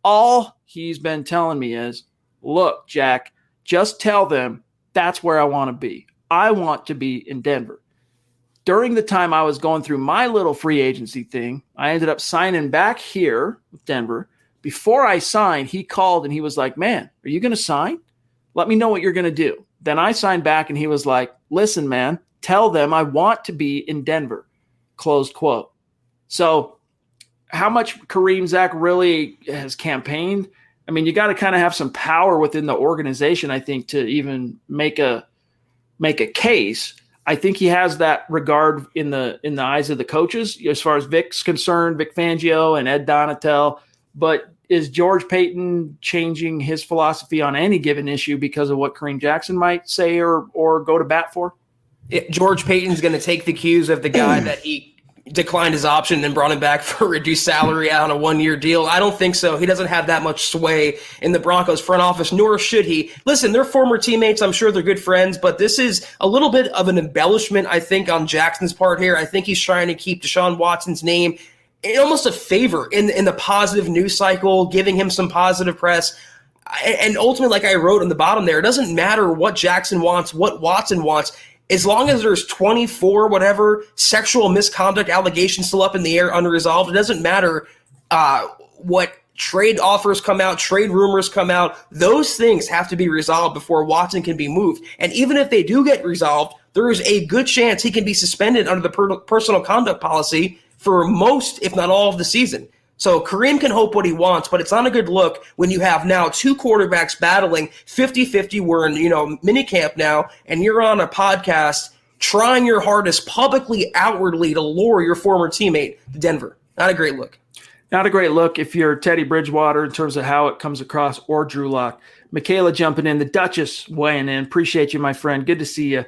All he's been telling me is, look, Jack, just tell them that's where I want to be. I want to be in Denver. During the time I was going through my little free agency thing, I ended up signing back here with Denver. Before I signed, he called and he was like, man, are you going to sign? Let me know what you're going to do. Then I signed back and he was like, listen, man, tell them I want to be in Denver, closed quote. So how much Kareem Zach really has campaigned? I mean, you got to kind of have some power within the organization, I think, to even make a case. I think he has that regard in the eyes of the coaches as far as Vic's concerned, Vic Fangio and Ed Donatel. But is George Payton changing his philosophy on any given issue because of what Kareem Jackson might say or go to bat for? George Payton's going to take the cues of the guy that he declined his option and then brought him back for a reduced salary on a one-year deal. I don't think so. He doesn't have that much sway in the Broncos front office, nor should he. Listen, they're former teammates. I'm sure they're good friends, but this is a little bit of an embellishment, I think, on Jackson's part here. I think he's trying to keep Deshaun Watson's name in almost a favor in the positive news cycle, giving him some positive press. And ultimately, like I wrote on the bottom there, it doesn't matter what Jackson wants, what Watson wants. As long as there's 24 sexual misconduct allegations still up in the air unresolved, it doesn't matter what trade offers come out, trade rumors come out. Those things have to be resolved before Watson can be moved. And even if they do get resolved, there is a good chance he can be suspended under the personal conduct policy for most, if not all, of the season. So Kareem can hope what he wants, but it's not a good look when you have now two quarterbacks battling 50-50. We're in, minicamp now, and you're on a podcast trying your hardest publicly, outwardly to lure your former teammate to Denver. Not a great look. Not a great look if you're Teddy Bridgewater in terms of how it comes across, or Drew Lock. Michaela jumping in, the Duchess weighing in. Appreciate you, my friend. Good to see you.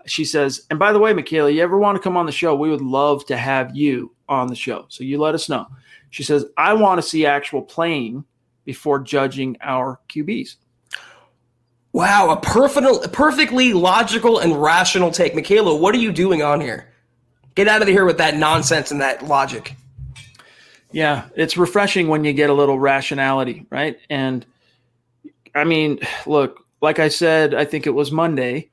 She says, and by the way, Michaela, you ever want to come on the show? We would love to have you on the show. So you let us know. She says, I want to see actual playing before judging our QBs. Wow, a perfectly logical and rational take. Michaela, what are you doing on here? Get out of here with that nonsense and that logic. Yeah, it's refreshing when you get a little rationality, right? And, I mean, look, like I said, I think it was Monday,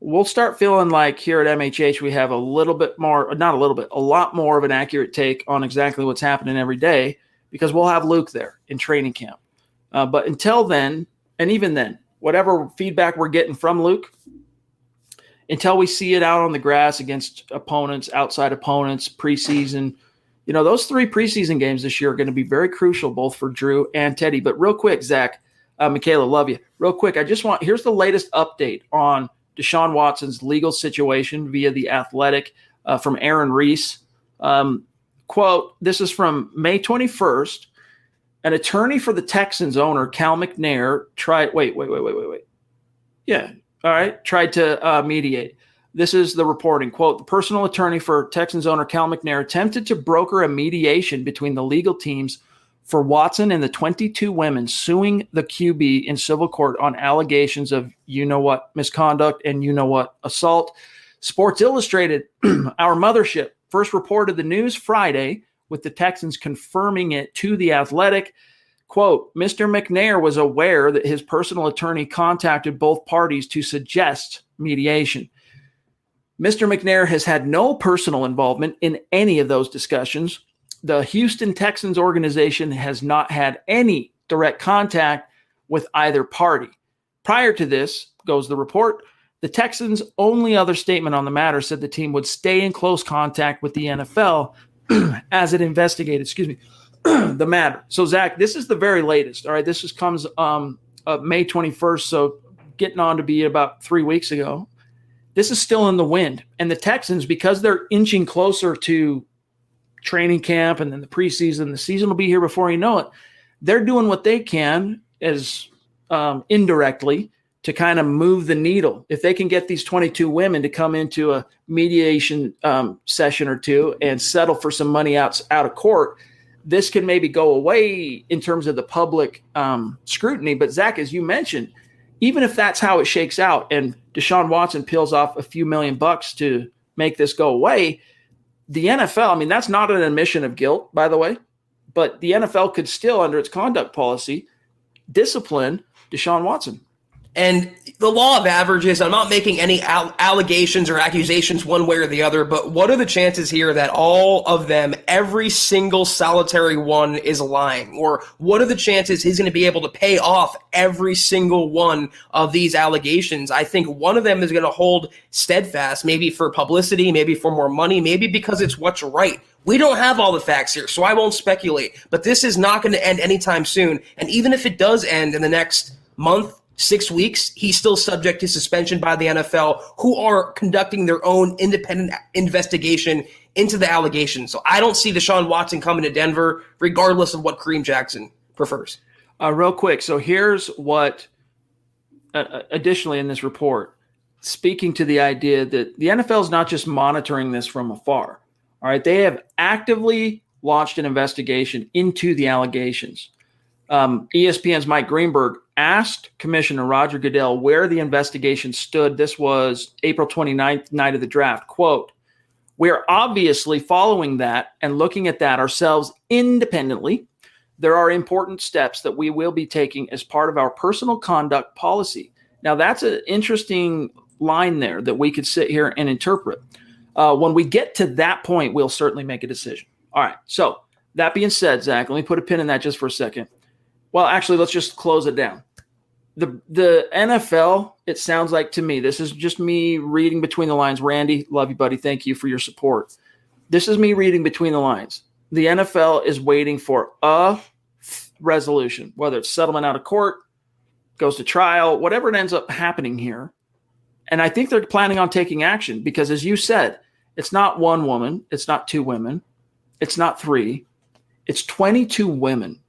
we'll start feeling like here at MHH we have a lot more of an accurate take on exactly what's happening every day because we'll have Luke there in training camp. But until then, and even then, whatever feedback we're getting from Luke, until we see it out on the grass against opponents, outside opponents, preseason, those 3 preseason games this year are going to be very crucial both for Drew and Teddy. But real quick, Zach, Michaela, love you. Real quick, here's the latest update on Deshaun Watson's legal situation via The Athletic from Aaron Reese. Quote, this is from May 21st. An attorney for the Texans owner, Cal McNair, tried to mediate. This is the reporting. Quote, the personal attorney for Texans owner Cal McNair attempted to broker a mediation between the legal teams for Watson and the 22 women suing the QB in civil court on allegations of you-know-what misconduct and you-know-what assault. Sports Illustrated, our mothership, first reported the news Friday, with the Texans confirming it to The Athletic. Quote, Mr. McNair was aware that his personal attorney contacted both parties to suggest mediation. Mr. McNair has had no personal involvement in any of those discussions. The Houston Texans organization has not had any direct contact with either party. Prior to this, goes the report, the Texans' only other statement on the matter said the team would stay in close contact with the NFL as it investigated, the matter. So, Zach, this is the very latest. All right, this comes May 21st, so getting on to be about 3 weeks ago. This is still in the wind. And the Texans, because they're inching closer to training camp and then the preseason, the season will be here before you know it, they're doing what they can as indirectly to kind of move the needle. If they can get these 22 women to come into a mediation session or two and settle for some money out of court, this can maybe go away in terms of the public scrutiny. But Zach, as you mentioned, even if that's how it shakes out and Deshaun Watson peels off a few $1,000,000 to make this go away, the NFL, I mean, that's not an admission of guilt, by the way, but the NFL could still, under its conduct policy, discipline Deshaun Watson. And the law of averages, I'm not making any allegations or accusations one way or the other, but what are the chances here that all of them, every single solitary one, is lying? Or what are the chances he's going to be able to pay off every single one of these allegations? I think one of them is going to hold steadfast, maybe for publicity, maybe for more money, maybe because it's what's right. We don't have all the facts here, so I won't speculate. But this is not going to end anytime soon. And even if it does end in the next month, 6 weeks, he's still subject to suspension by the NFL, who are conducting their own independent investigation into the allegations. So I don't see Deshaun Watson coming to Denver, regardless of what Kareem Jackson prefers. Real quick, so here's what, additionally in this report, speaking to the idea that the NFL is not just monitoring this from afar. All right, they have actively launched an investigation into the allegations. ESPN's Mike Greenberg asked Commissioner Roger Goodell where the investigation stood. This was April 29th, night of the draft. Quote, we're obviously following that and looking at that ourselves independently. There are important steps that we will be taking as part of our personal conduct policy. Now, that's an interesting line there that we could sit here and interpret. When we get to that point, we'll certainly make a decision. All right. So that being said, Zach, let me put a pin in that just for a second. Well, actually, let's just close it down. The NFL, it sounds like to me, this is just me reading between the lines. Randy, love you, buddy. Thank you for your support. This is me reading between the lines. The NFL is waiting for a resolution, whether it's settlement out of court, goes to trial, whatever it ends up happening here. And I think they're planning on taking action because, as you said, it's not one woman, it's not two women, it's not three, it's 22 women.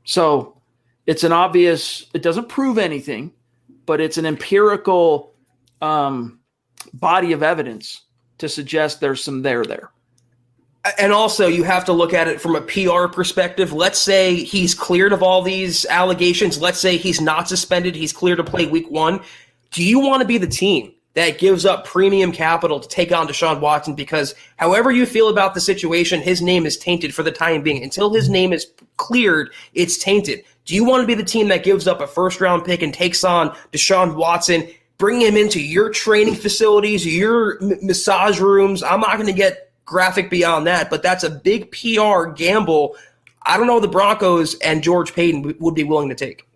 So it's an obvious, it doesn't prove anything, but it's an empirical body of evidence to suggest there's some there. And also, you have to look at it from a PR perspective. Let's say he's cleared of all these allegations. Let's say he's not suspended. He's cleared to play week 1. Do you want to be the team that gives up premium capital to take on Deshaun Watson? Because however you feel about the situation, his name is tainted for the time being. Until his name is cleared, it's tainted. Do you want to be the team that gives up a first-round pick and takes on Deshaun Watson, bring him into your training facilities, your massage rooms? I'm not going to get graphic beyond that, but that's a big PR gamble. I don't know the Broncos and George Paton would be willing to take.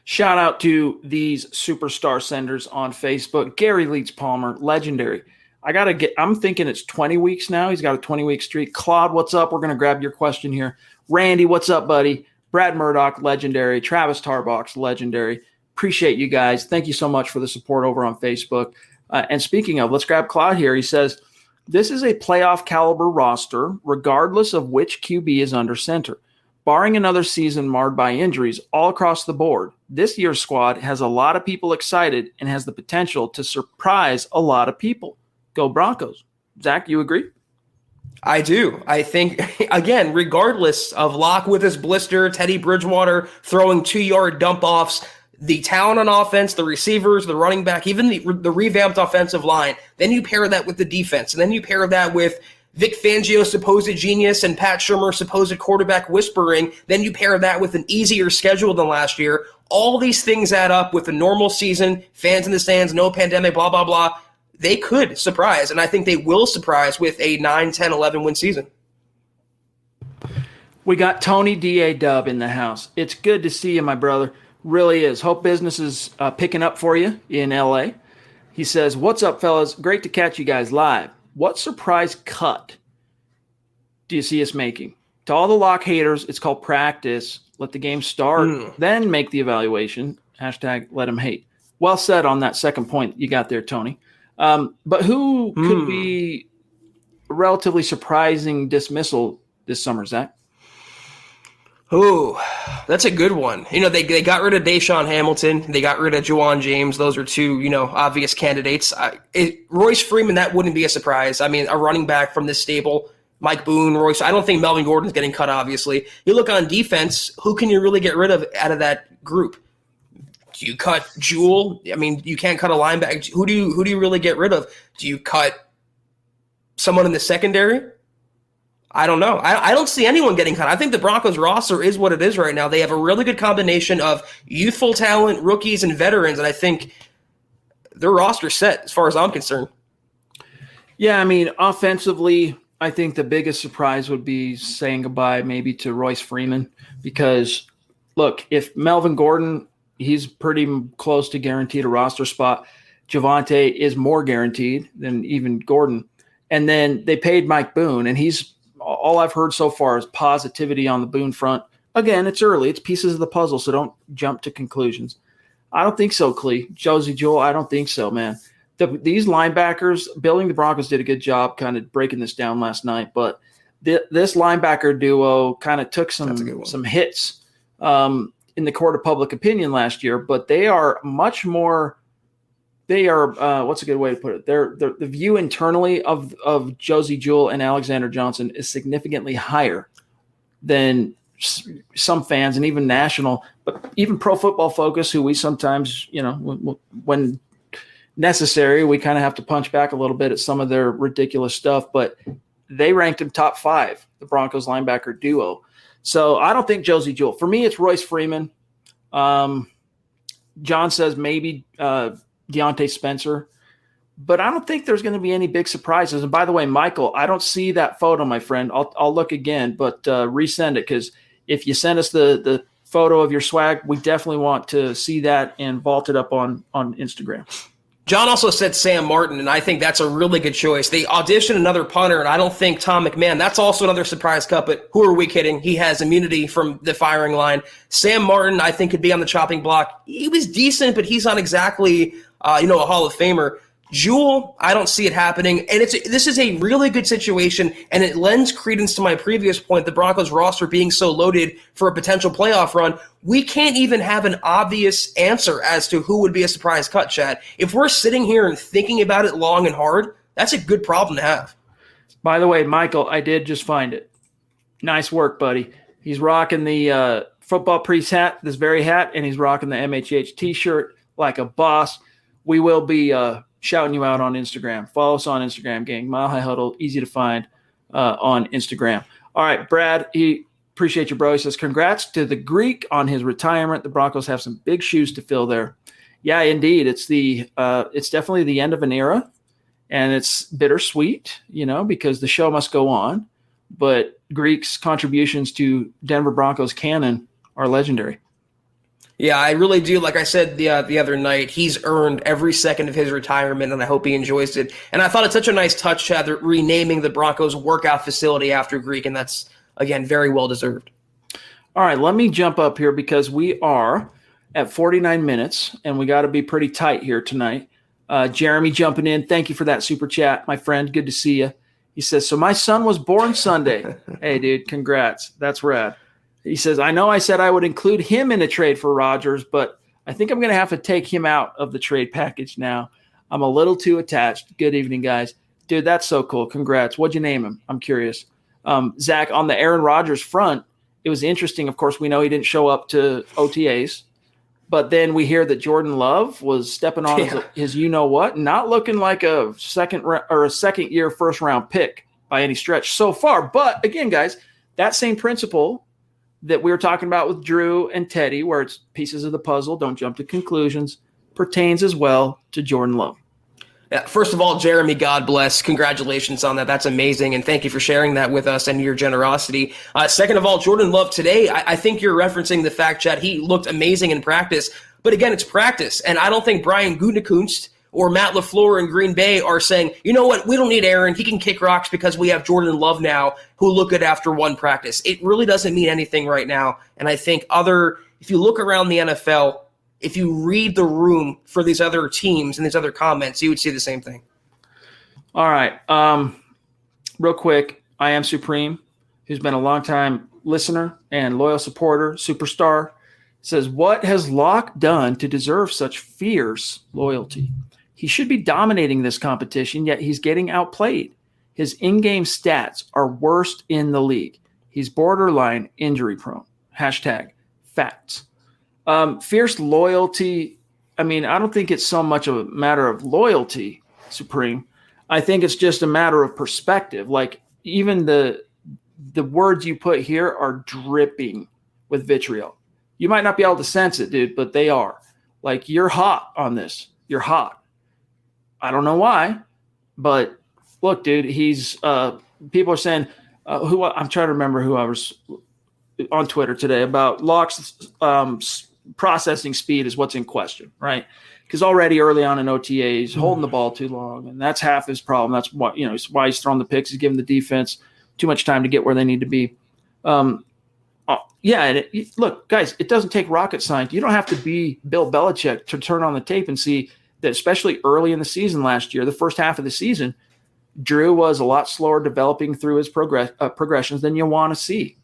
Shout out to these superstar senders on Facebook. Gary Leeds Palmer, legendary. I'm thinking it's 20 weeks now. He's got a 20-week streak. Claude, what's up? We're going to grab your question here. Randy, what's up, buddy? Brad Murdoch, legendary. Travis Tarbox, legendary. Appreciate you guys. Thank you so much for the support over on Facebook. And speaking of, let's grab Claude here. He says, this is a playoff caliber roster, regardless of which QB is under center. Barring another season marred by injuries all across the board, this year's squad has a lot of people excited and has the potential to surprise a lot of people. Go Broncos. Zach, you agree? I do. I think, again, regardless of Locke with his blister, Teddy Bridgewater throwing 2-yard dump-offs, the talent on offense, the receivers, the running back, even the revamped offensive line, then you pair that with the defense, and then you pair that with Vic Fangio's supposed genius and Pat Shurmur's supposed quarterback whispering, then you pair that with an easier schedule than last year. All these things add up with a normal season, fans in the stands, no pandemic, blah, blah, blah. They could surprise, and I think they will surprise with a 9, 10, 11 win season. We got Tony D.A. in the house. It's good to see you, my brother. Really is. Hope business is picking up for you in L.A. He says, what's up, fellas? Great to catch you guys live. What surprise cut do you see us making? To all the Lock haters, it's called practice. Let the game start, then make the evaluation. Hashtag let him hate. Well said on that second point you got there, Tony. But who could be a relatively surprising dismissal this summer, Zach? Ooh, that's a good one. They got rid of Deshaun Hamilton. They got rid of Juwan James. Those are two, obvious candidates. Royce Freeman, that wouldn't be a surprise. I mean, a running back from this stable, Mike Boone, Royce. I don't think Melvin Gordon's getting cut, obviously. You look on defense, who can you really get rid of out of that group? Do you cut Jewel? I mean, you can't cut a linebacker. Who do you really get rid of? Do you cut someone in the secondary? I don't know. I don't see anyone getting cut. I think the Broncos roster is what it is right now. They have a really good combination of youthful talent, rookies, and veterans, and I think their roster's set as far as I'm concerned. Yeah, I mean, offensively, I think the biggest surprise would be saying goodbye maybe to Royce Freeman because, look, if Melvin Gordon, he's pretty close to guaranteed a roster spot. Javonte is more guaranteed than even Gordon. And then they paid Mike Boone, and he's all I've heard so far is positivity on the Boone front. Again, it's early. It's pieces of the puzzle, so don't jump to conclusions. I don't think so, Clee. Josie Jewell, I don't think so, man. These linebackers, building the Broncos did a good job kind of breaking this down last night, but this linebacker duo kind of took some hits in the court of public opinion last year, but they are much more – what's a good way to put it? The view internally of Josie Jewell and Alexander Johnson is significantly higher than some fans and even national, but even Pro Football Focus, who we sometimes, when necessary, we kind of have to punch back a little bit at some of their ridiculous stuff, but they ranked him top 5, the Broncos linebacker duo. So I don't think Josie Jewell. For me, it's Royce Freeman. John says maybe Deontay Spencer, but I don't think there's going to be any big surprises. And by the way, Michael, I don't see that photo, my friend. I'll look again, but resend it because if you send us the photo of your swag, we definitely want to see that and vault it up on Instagram. John also said Sam Martin, and I think that's a really good choice. They auditioned another punter, and I don't think Tom McMahon. That's also another surprise cut, but who are we kidding? He has immunity from the firing line. Sam Martin, I think, could be on the chopping block. He was decent, but he's not exactly a Hall of Famer. Jewel, I don't see it happening, and this is a really good situation, and it lends credence to my previous point, the Broncos roster being so loaded for a potential playoff run. We can't even have an obvious answer as to who would be a surprise cut, Chad. If we're sitting here and thinking about it long and hard, that's a good problem to have. By the way, Michael, I did just find it. Nice work, buddy. He's rocking the football priest hat, this very hat, and he's rocking the MHH t-shirt like a boss. We will be shouting you out on Instagram. Follow us on Instagram, gang. Mile High Huddle, easy to find on Instagram. All right, Brad, appreciate you, bro. He says, congrats to the Greek on his retirement. The Broncos have some big shoes to fill there. Yeah, indeed. It's definitely the end of an era, and it's bittersweet, because the show must go on. But Greek's contributions to Denver Broncos canon are legendary. Yeah, I really do. Like I said the other night, he's earned every second of his retirement, and I hope he enjoys it. And I thought it's such a nice touch, Chad, renaming the Broncos workout facility after Greek, and that's, again, very well deserved. All right, let me jump up here because we are at 49 minutes, and we got to be pretty tight here tonight. Jeremy jumping in. Thank you for that super chat, my friend. Good to see you. He says, so my son was born Sunday. Hey, dude, congrats. That's rad. He says, I know I said I would include him in a trade for Rodgers, but I think I'm going to have to take him out of the trade package now. I'm a little too attached. Good evening, guys. Dude, that's so cool. Congrats. What'd you name him? I'm curious. Zach, on the Aaron Rodgers front, it was interesting. Of course, we know he didn't show up to OTAs, but then we hear that Jordan Love was stepping on his you-know-what, not looking like a second-year first-round pick by any stretch so far. But, again, guys, that same principle that we were talking about with Drew and Teddy, where it's pieces of the puzzle, don't jump to conclusions, pertains as well to Jordan Love. Yeah, first of all, Jeremy, God bless. Congratulations on that. That's amazing, and thank you for sharing that with us and your generosity. Second of all, Jordan Love today, I think you're referencing the fact that he looked amazing in practice. But again, it's practice, and I don't think Brian Gutekunst or Matt LaFleur in Green Bay are saying, you know what, we don't need Aaron. He can kick rocks because we have Jordan Love now who look good after one practice. It really doesn't mean anything right now, and I think if you look around the NFL, if you read the room for these other teams and these other comments, you would see the same thing. All right. Real quick, I Am Supreme, who's been a longtime listener and loyal supporter, superstar, says, what has Locke done to deserve such fierce loyalty? He should be dominating this competition, yet he's getting outplayed. His in-game stats are worst in the league. He's borderline injury prone. #facts. Fierce loyalty. I mean, I don't think it's so much of a matter of loyalty, Supreme. I think it's just a matter of perspective. Like, even the words you put here are dripping with vitriol. You might not be able to sense it, dude, but they are. Like, you're hot on this. You're hot. I don't know why, but look, dude, he's people are saying I'm trying to remember who I was on Twitter today about Locke's processing speed is what's in question, right? Because already early on in OTA, he's holding the ball too long, and that's half his problem. That's why why he's throwing the picks. He's giving the defense too much time to get where they need to be. Look, guys, it doesn't take rocket science. You don't have to be Bill Belichick to turn on the tape and see that, especially early in the season last year, the first half of the season, Drew was a lot slower developing through his progressions than you want to see.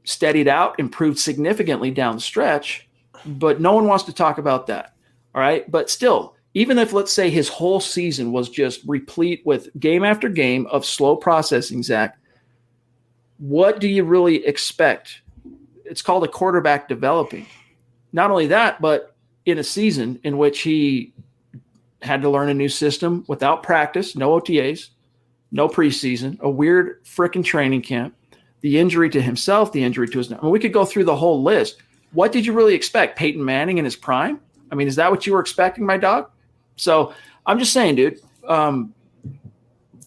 Steadied out, improved significantly down the stretch, but no one wants to talk about that. All right. But still, even if, let's say, his whole season was just replete with game after game of slow processing, Zach, what do you really expect? It's called a quarterback developing. Not only that, but in a season in which he had to learn a new system without practice, no OTAs, no preseason, a weird frickin' training camp, the injury to himself, the injury to his – we could go through the whole list. What did you really expect? Peyton Manning in his prime? I mean, is that what you were expecting, my dog? So I'm just saying, dude,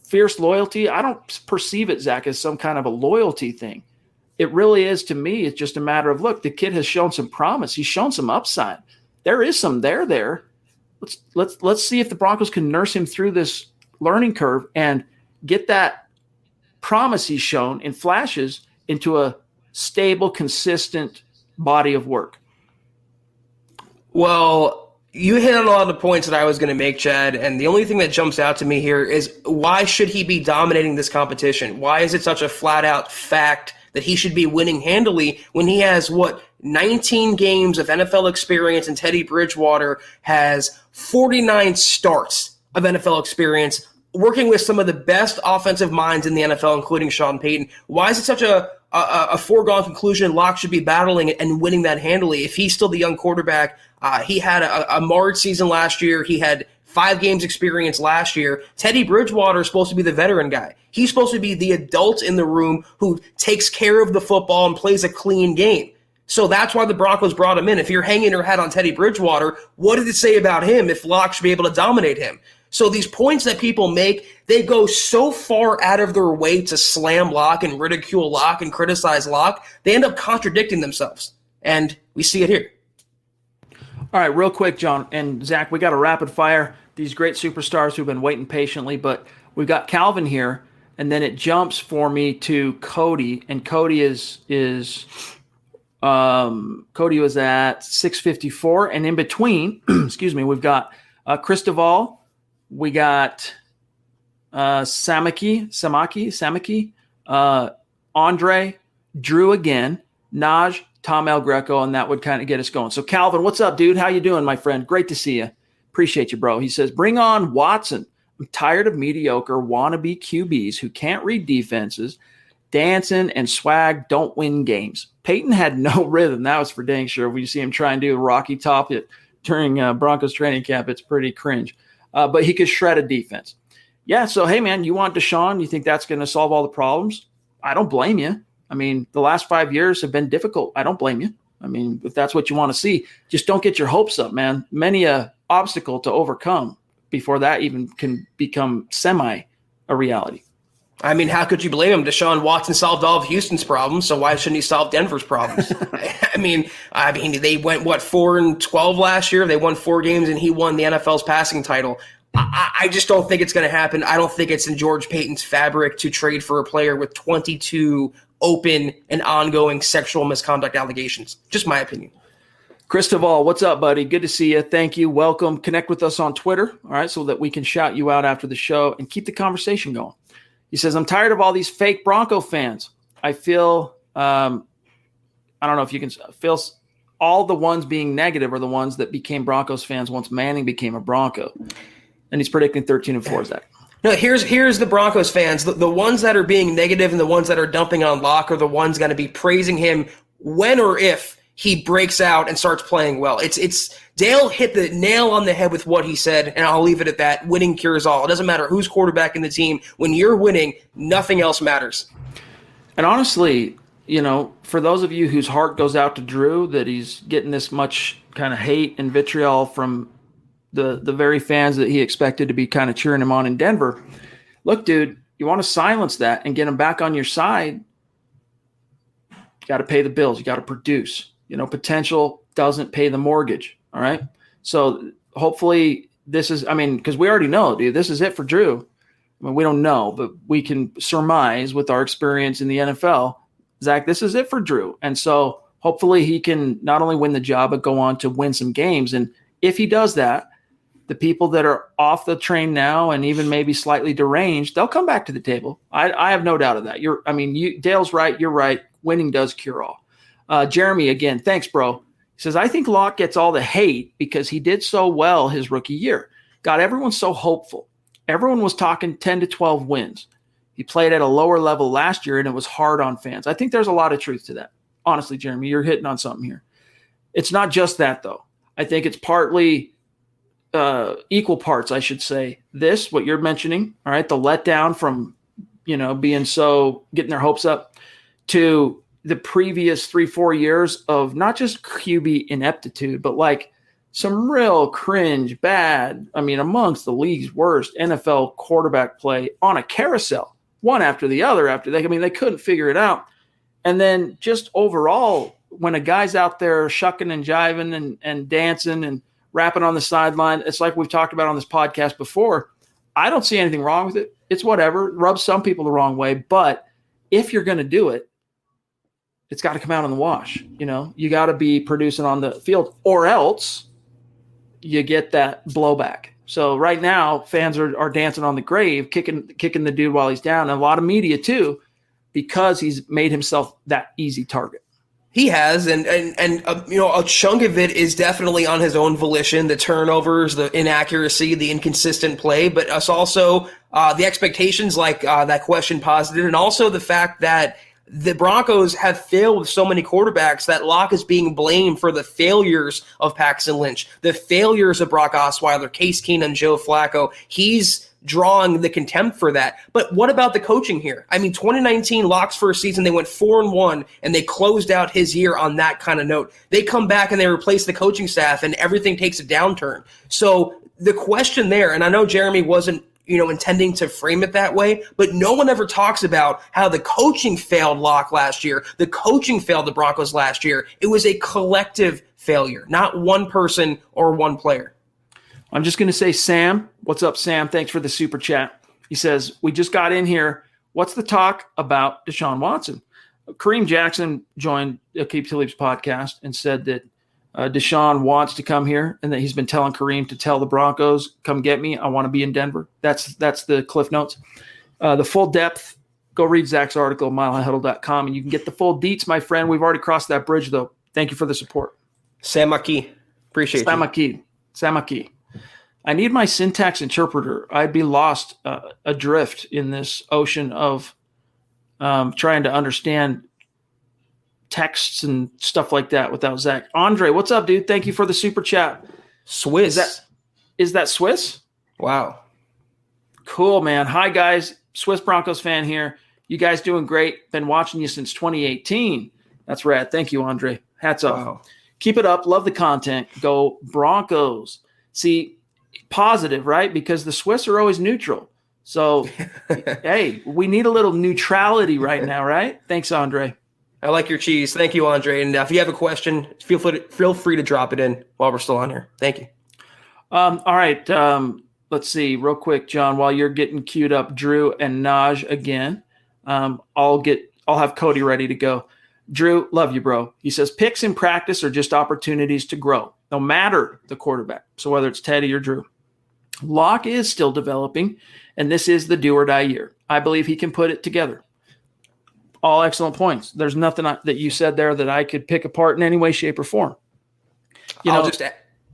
fierce loyalty, I don't perceive it, Zach, as some kind of a loyalty thing. It really is, to me, it's just a matter of, look, the kid has shown some promise. He's shown some upside. There is some there. Let's see if the Broncos can nurse him through this learning curve and get that promise he's shown in flashes into a stable, consistent body of work. Well, you hit on a lot of the points that I was going to make, Chad, and the only thing that jumps out to me here is, why should he be dominating this competition? Why is it such a flat-out fact that he should be winning handily when he has, 19 games of NFL experience, and Teddy Bridgewater has 49 starts of NFL experience, working with some of the best offensive minds in the NFL, including Sean Payton? Why is it such a foregone conclusion Locke should be battling and winning that handily if he's still the young quarterback? He had a March season last year. He had 5 games experience last year. Teddy Bridgewater is supposed to be the veteran guy. He's supposed to be the adult in the room who takes care of the football and plays a clean game. So that's why the Broncos brought him in. If you're hanging your hat on Teddy Bridgewater, what did it say about him if Locke should be able to dominate him? So these points that people make, they go so far out of their way to slam Locke and ridicule Locke and criticize Locke, they end up contradicting themselves. And we see it here. All right, real quick, John and Zach, we got a rapid fire. These great superstars who've been waiting patiently, but we've got Calvin here, and then it jumps for me to Cody, and Cody is Cody was at 654. And in between, excuse me, we've got Cristobal. We got Samaki, Andre, Drew again, Naj, Tom El Greco, and that would kind of get us going. So Calvin, what's up, dude? How you doing, my friend? Great to see you. Appreciate you, bro. He says, bring on Watson. I'm tired of mediocre wannabe QBs who can't read defenses. Dancing and swag don't win games. Peyton had no rhythm. That was for dang sure. When you see him try and do a Rocky Top during Broncos training camp, it's pretty cringe. But he could shred a defense. Yeah, so, hey, man, you want Deshaun? You think that's going to solve all the problems? I don't blame you. I mean, the last 5 years have been difficult. I don't blame you. I mean, if that's what you want to see, just don't get your hopes up, man. Many a obstacle to overcome before that even can become a reality. I mean, how could you blame him? Deshaun Watson solved all of Houston's problems, so why shouldn't he solve Denver's problems? I mean, they went, 4-12 last year? They won 4 games, and he won the NFL's passing title. I just don't think it's going to happen. I don't think it's in George Payton's fabric to trade for a player with 22 open and ongoing sexual misconduct allegations. Just my opinion. Cristobal, what's up, buddy? Good to see you. Thank you. Welcome. Connect with us on Twitter, all right, so that we can shout you out after the show and keep the conversation going. He says, I'm tired of all these fake Bronco fans. I feel, I don't know if you can feel all the ones being negative are the ones that became Broncos fans once Manning became a Bronco. And he's predicting 13-4, Zach. No, here's the Broncos fans. The ones that are being negative and the ones that are dumping on Locke are the ones going to be praising him when or if he breaks out and starts playing well. It's Dale hit the nail on the head with what he said, and I'll leave it at that. Winning cures all. It doesn't matter who's quarterback in the team. When you're winning, nothing else matters. And honestly, for those of you whose heart goes out to Drew, that he's getting this much kind of hate and vitriol from the very fans that he expected to be kind of cheering him on in Denver. Look, dude, you want to silence that and get him back on your side, you got to pay the bills. You got to produce. Potential doesn't pay the mortgage. All right. So hopefully this is, because we already know, dude, this is it for Drew. We don't know, but we can surmise with our experience in the NFL, Zach, this is it for Drew. And so hopefully he can not only win the job, but go on to win some games. And if he does that, the people that are off the train now and even maybe slightly deranged, they'll come back to the table. I have no doubt of that. Dale's right. You're right. Winning does cure all. Jeremy, again, thanks, bro. He says, I think Locke gets all the hate because he did so well his rookie year. Got everyone so hopeful. Everyone was talking 10 to 12 wins. He played at a lower level last year, and it was hard on fans. I think there's a lot of truth to that. Honestly, Jeremy, you're hitting on something here. It's not just that, though. I think it's partly equal parts, I should say. This, what you're mentioning, all right, the letdown from, getting their hopes up, to the previous 3-4 years of not just QB ineptitude, but like some real cringe, bad, amongst the league's worst NFL quarterback play on a carousel, one after the other they couldn't figure it out. And then just overall, when a guy's out there shucking and jiving and dancing and rapping on the sideline, it's like we've talked about on this podcast before. I don't see anything wrong with it. It's whatever. It rubs some people the wrong way. But if you're going to do it, it's got to come out on the wash. You got to be producing on the field, or else you get that blowback. So right now, fans are dancing on the grave, kicking the dude while he's down, and a lot of media too, because he's made himself that easy target. He has, and a chunk of it is definitely on his own volition, the turnovers, the inaccuracy, the inconsistent play, but us also the expectations, like that question posited, and also the fact that the Broncos have failed with so many quarterbacks that Locke is being blamed for the failures of Paxton Lynch, the failures of Brock Osweiler, Case Keenum, Joe Flacco. He's drawing the contempt for that. But what about the coaching here? 2019, Locke's first season, they went 4-1, and they closed out his year on that kind of note. They come back and they replace the coaching staff, and everything takes a downturn. So the question there, and I know Jeremy wasn't intending to frame it that way, but no one ever talks about how the coaching failed Locke last year. The coaching failed the Broncos last year. It was a collective failure, not one person or one player. I'm just going to say, Sam, what's up, Sam? Thanks for the super chat. He says, we just got in here. What's the talk about Deshaun Watson? Kareem Jackson joined Keep Talib's podcast and said that Deshaun wants to come here and that he's been telling Kareem to tell the Broncos, come get me. I want to be in Denver. That's the Cliff Notes. The full depth, go read Zach's article, milehighhuddle.com, and you can get the full deets, my friend. We've already crossed that bridge, though. Thank you for the support. Samaki. Appreciate you. Samaki. I need my syntax interpreter. I'd be lost adrift in this ocean of trying to understand texts and stuff like that without Zach. Andre, what's up, dude? Thank you for the super chat. Swiss. Is that Swiss? Wow. Cool, man. Hi, guys. Swiss Broncos fan here. You guys doing great. Been watching you since 2018. That's rad. Thank you, Andre. Hats off. Wow. Keep it up. Love the content. Go Broncos. See, positive, right? Because the Swiss are always neutral. So, hey, we need a little neutrality right now, right? Thanks, Andre. I like your cheese. Thank you, Andre. And if you have a question, feel free to drop it in while we're still on here. Thank you. All right. Let's see real quick, John, while you're getting queued up, Drew and Naj again. I'll have Cody ready to go. Drew, love you, bro. He says picks in practice are just opportunities to grow, no matter the quarterback. So whether it's Teddy or Drew, Locke is still developing, and this is the do or die year. I believe he can put it together. All excellent points. There's nothing that you said there that I could pick apart in any way, shape, or form. I'll just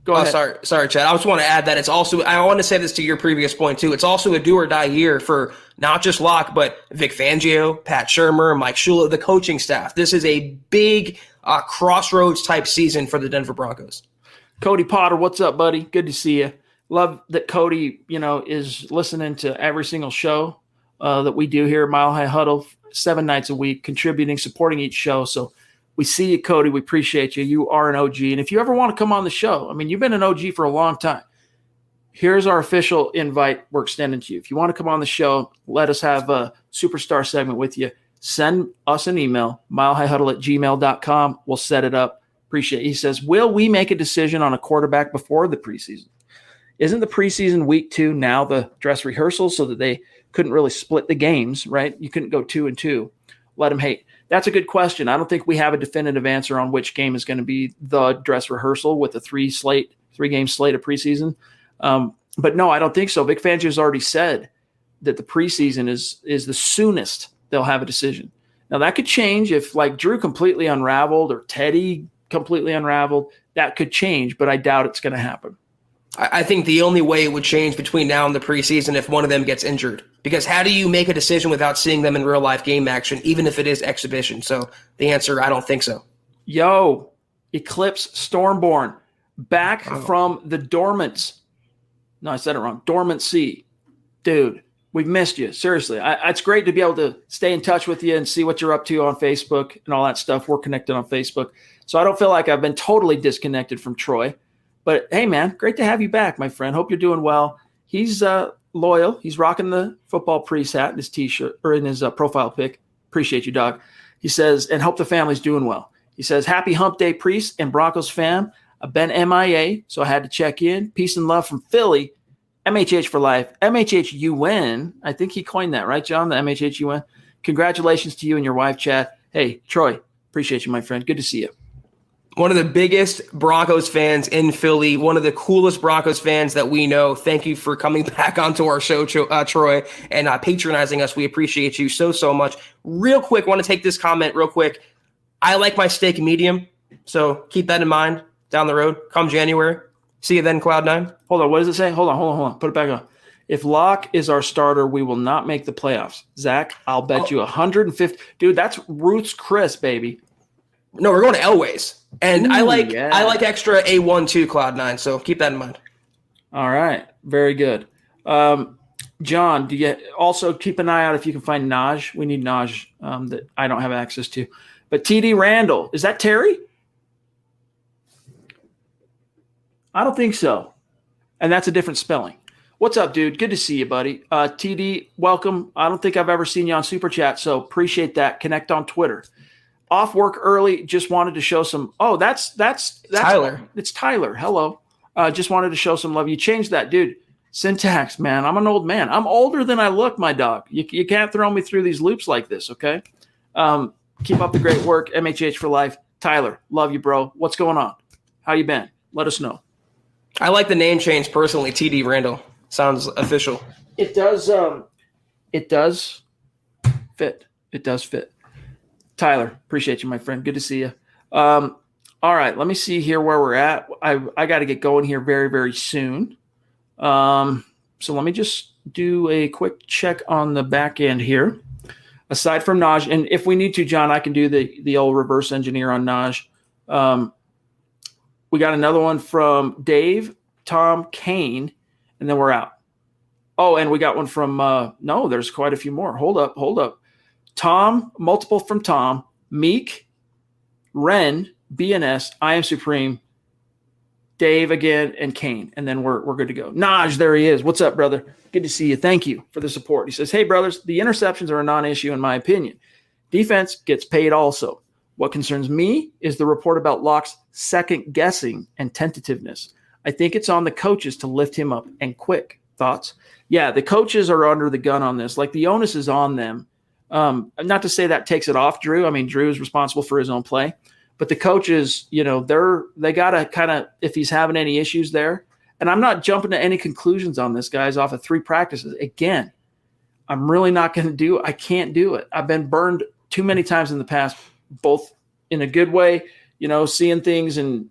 go ahead. Sorry, Chad. I just want to add that it's also, I want to say this to your previous point too. It's also a do or die year for not just Locke, but Vic Fangio, Pat Shurmur, Mike Shula, the coaching staff. This is a big crossroads type season for the Denver Broncos. Cody Potter, what's up, buddy? Good to see you. Love that Cody, is listening to every single show that we do here at Mile High Huddle, 7 nights a week, contributing, supporting each show. So we see you, Cody. We appreciate you. You are an OG. And if you ever want to come on the show, you've been an OG for a long time. Here's our official invite we're extending to you. If you want to come on the show, let us have a superstar segment with you. Send us an email, milehighhuddle@gmail.com. We'll set it up. Appreciate it. He says, will we make a decision on a quarterback before the preseason? Isn't the preseason week 2 now the dress rehearsal so that they couldn't really split the games, right? You couldn't go 2-2. Let them hate. That's a good question. I don't think we have a definitive answer on which game is going to be the dress rehearsal with a 3-game slate of preseason. But no, I don't think so. Vic Fangio's already said that the preseason is the soonest they'll have a decision. Now that could change if like Drew completely unraveled or Teddy completely unraveled. That could change, but I doubt it's going to happen. I think the only way it would change between now and the preseason if one of them gets injured. Because how do you make a decision without seeing them in real life game action, even if it is exhibition? So the answer, I don't think so. Yo, Eclipse Stormborn, back from the dormants. No, I said it wrong. Dormancy. Dude, we've missed you. Seriously. It's great to be able to stay in touch with you and see what you're up to on Facebook and all that stuff. We're connected on Facebook. So I don't feel like I've been totally disconnected from Troy. But, hey, man, great to have you back, my friend. Hope you're doing well. He's loyal. He's rocking the football priest hat in his T-shirt or in his profile pic. Appreciate you, dog. He says, and hope the family's doing well. He says, happy hump day, priest and Broncos fam. I've been MIA, so I had to check in. Peace and love from Philly. MHH for life. MHH-UN. I think he coined that, right, John? The MHH-UN. Congratulations to you and your wife, Chad. Hey, Troy, appreciate you, my friend. Good to see you. One of the biggest Broncos fans in Philly, one of the coolest Broncos fans that we know. Thank you for coming back onto our show, Troy, and patronizing us. We appreciate you so much. Real quick, want to take this comment real quick. I like my steak medium, so keep that in mind down the road. Come January. See you then, Cloud9. Hold on. What does it say? Hold on. Put it back on. If Locke is our starter, we will not make the playoffs. Zach, I'll bet you 150. Dude, that's Ruth's Chris, baby. No, we're going to Elway's. And ooh, I like extra A1 too, Cloud9, so keep that in mind. All right. Very good. John, do you also keep an eye out if you can find Naj? We need Naj that I don't have access to. But TD Randall, is that Terry? I don't think so. And that's a different spelling. What's up, dude? Good to see you, buddy. TD, welcome. I don't think I've ever seen you on Super Chat, so appreciate that. Connect on Twitter. Off work early, just wanted to show some. Oh, that's Tyler. It's Tyler. Hello. Just wanted to show some love. You changed that, dude. Syntax, man. I'm an old man. I'm older than I look, my dog. You can't throw me through these loops like this, okay? Keep up the great work. MHH for life. Tyler, love you, bro. What's going on? How you been? Let us know. I like the name change personally. TD Randall sounds official. It does. It does fit. It does fit. Tyler, appreciate you, my friend. Good to see you. All right, let me see here where we're at. I got to get going here very, very soon. So let me just do a quick check on the back end here. Aside from Naj, and if we need to, John, I can do the old reverse engineer on Naj. We got another one from Dave, Tom, Kane, and then we're out. Oh, and we got one from no, there's quite a few more. Hold up. Tom, multiple from Tom, Meek, Ren, BNS, I Am Supreme, Dave again, and Kane. And then we're good to go. Naj, there he is. What's up, brother? Good to see you. Thank you for the support. He says, hey, brothers, the interceptions are a non-issue in my opinion. Defense gets paid also. What concerns me is the report about Locke's second guessing and tentativeness. I think it's on the coaches to lift him up and quick. Thoughts? Yeah, the coaches are under the gun on this. Like the onus is on them. Not to say that takes it off Drew. I mean, Drew is responsible for his own play. But the coaches, they got to kind of, if he's having any issues there, and I'm not jumping to any conclusions on this, guys, off of 3 practices. Again, I'm really not going to do it. I can't do it. I've been burned too many times in the past, both in a good way, seeing things and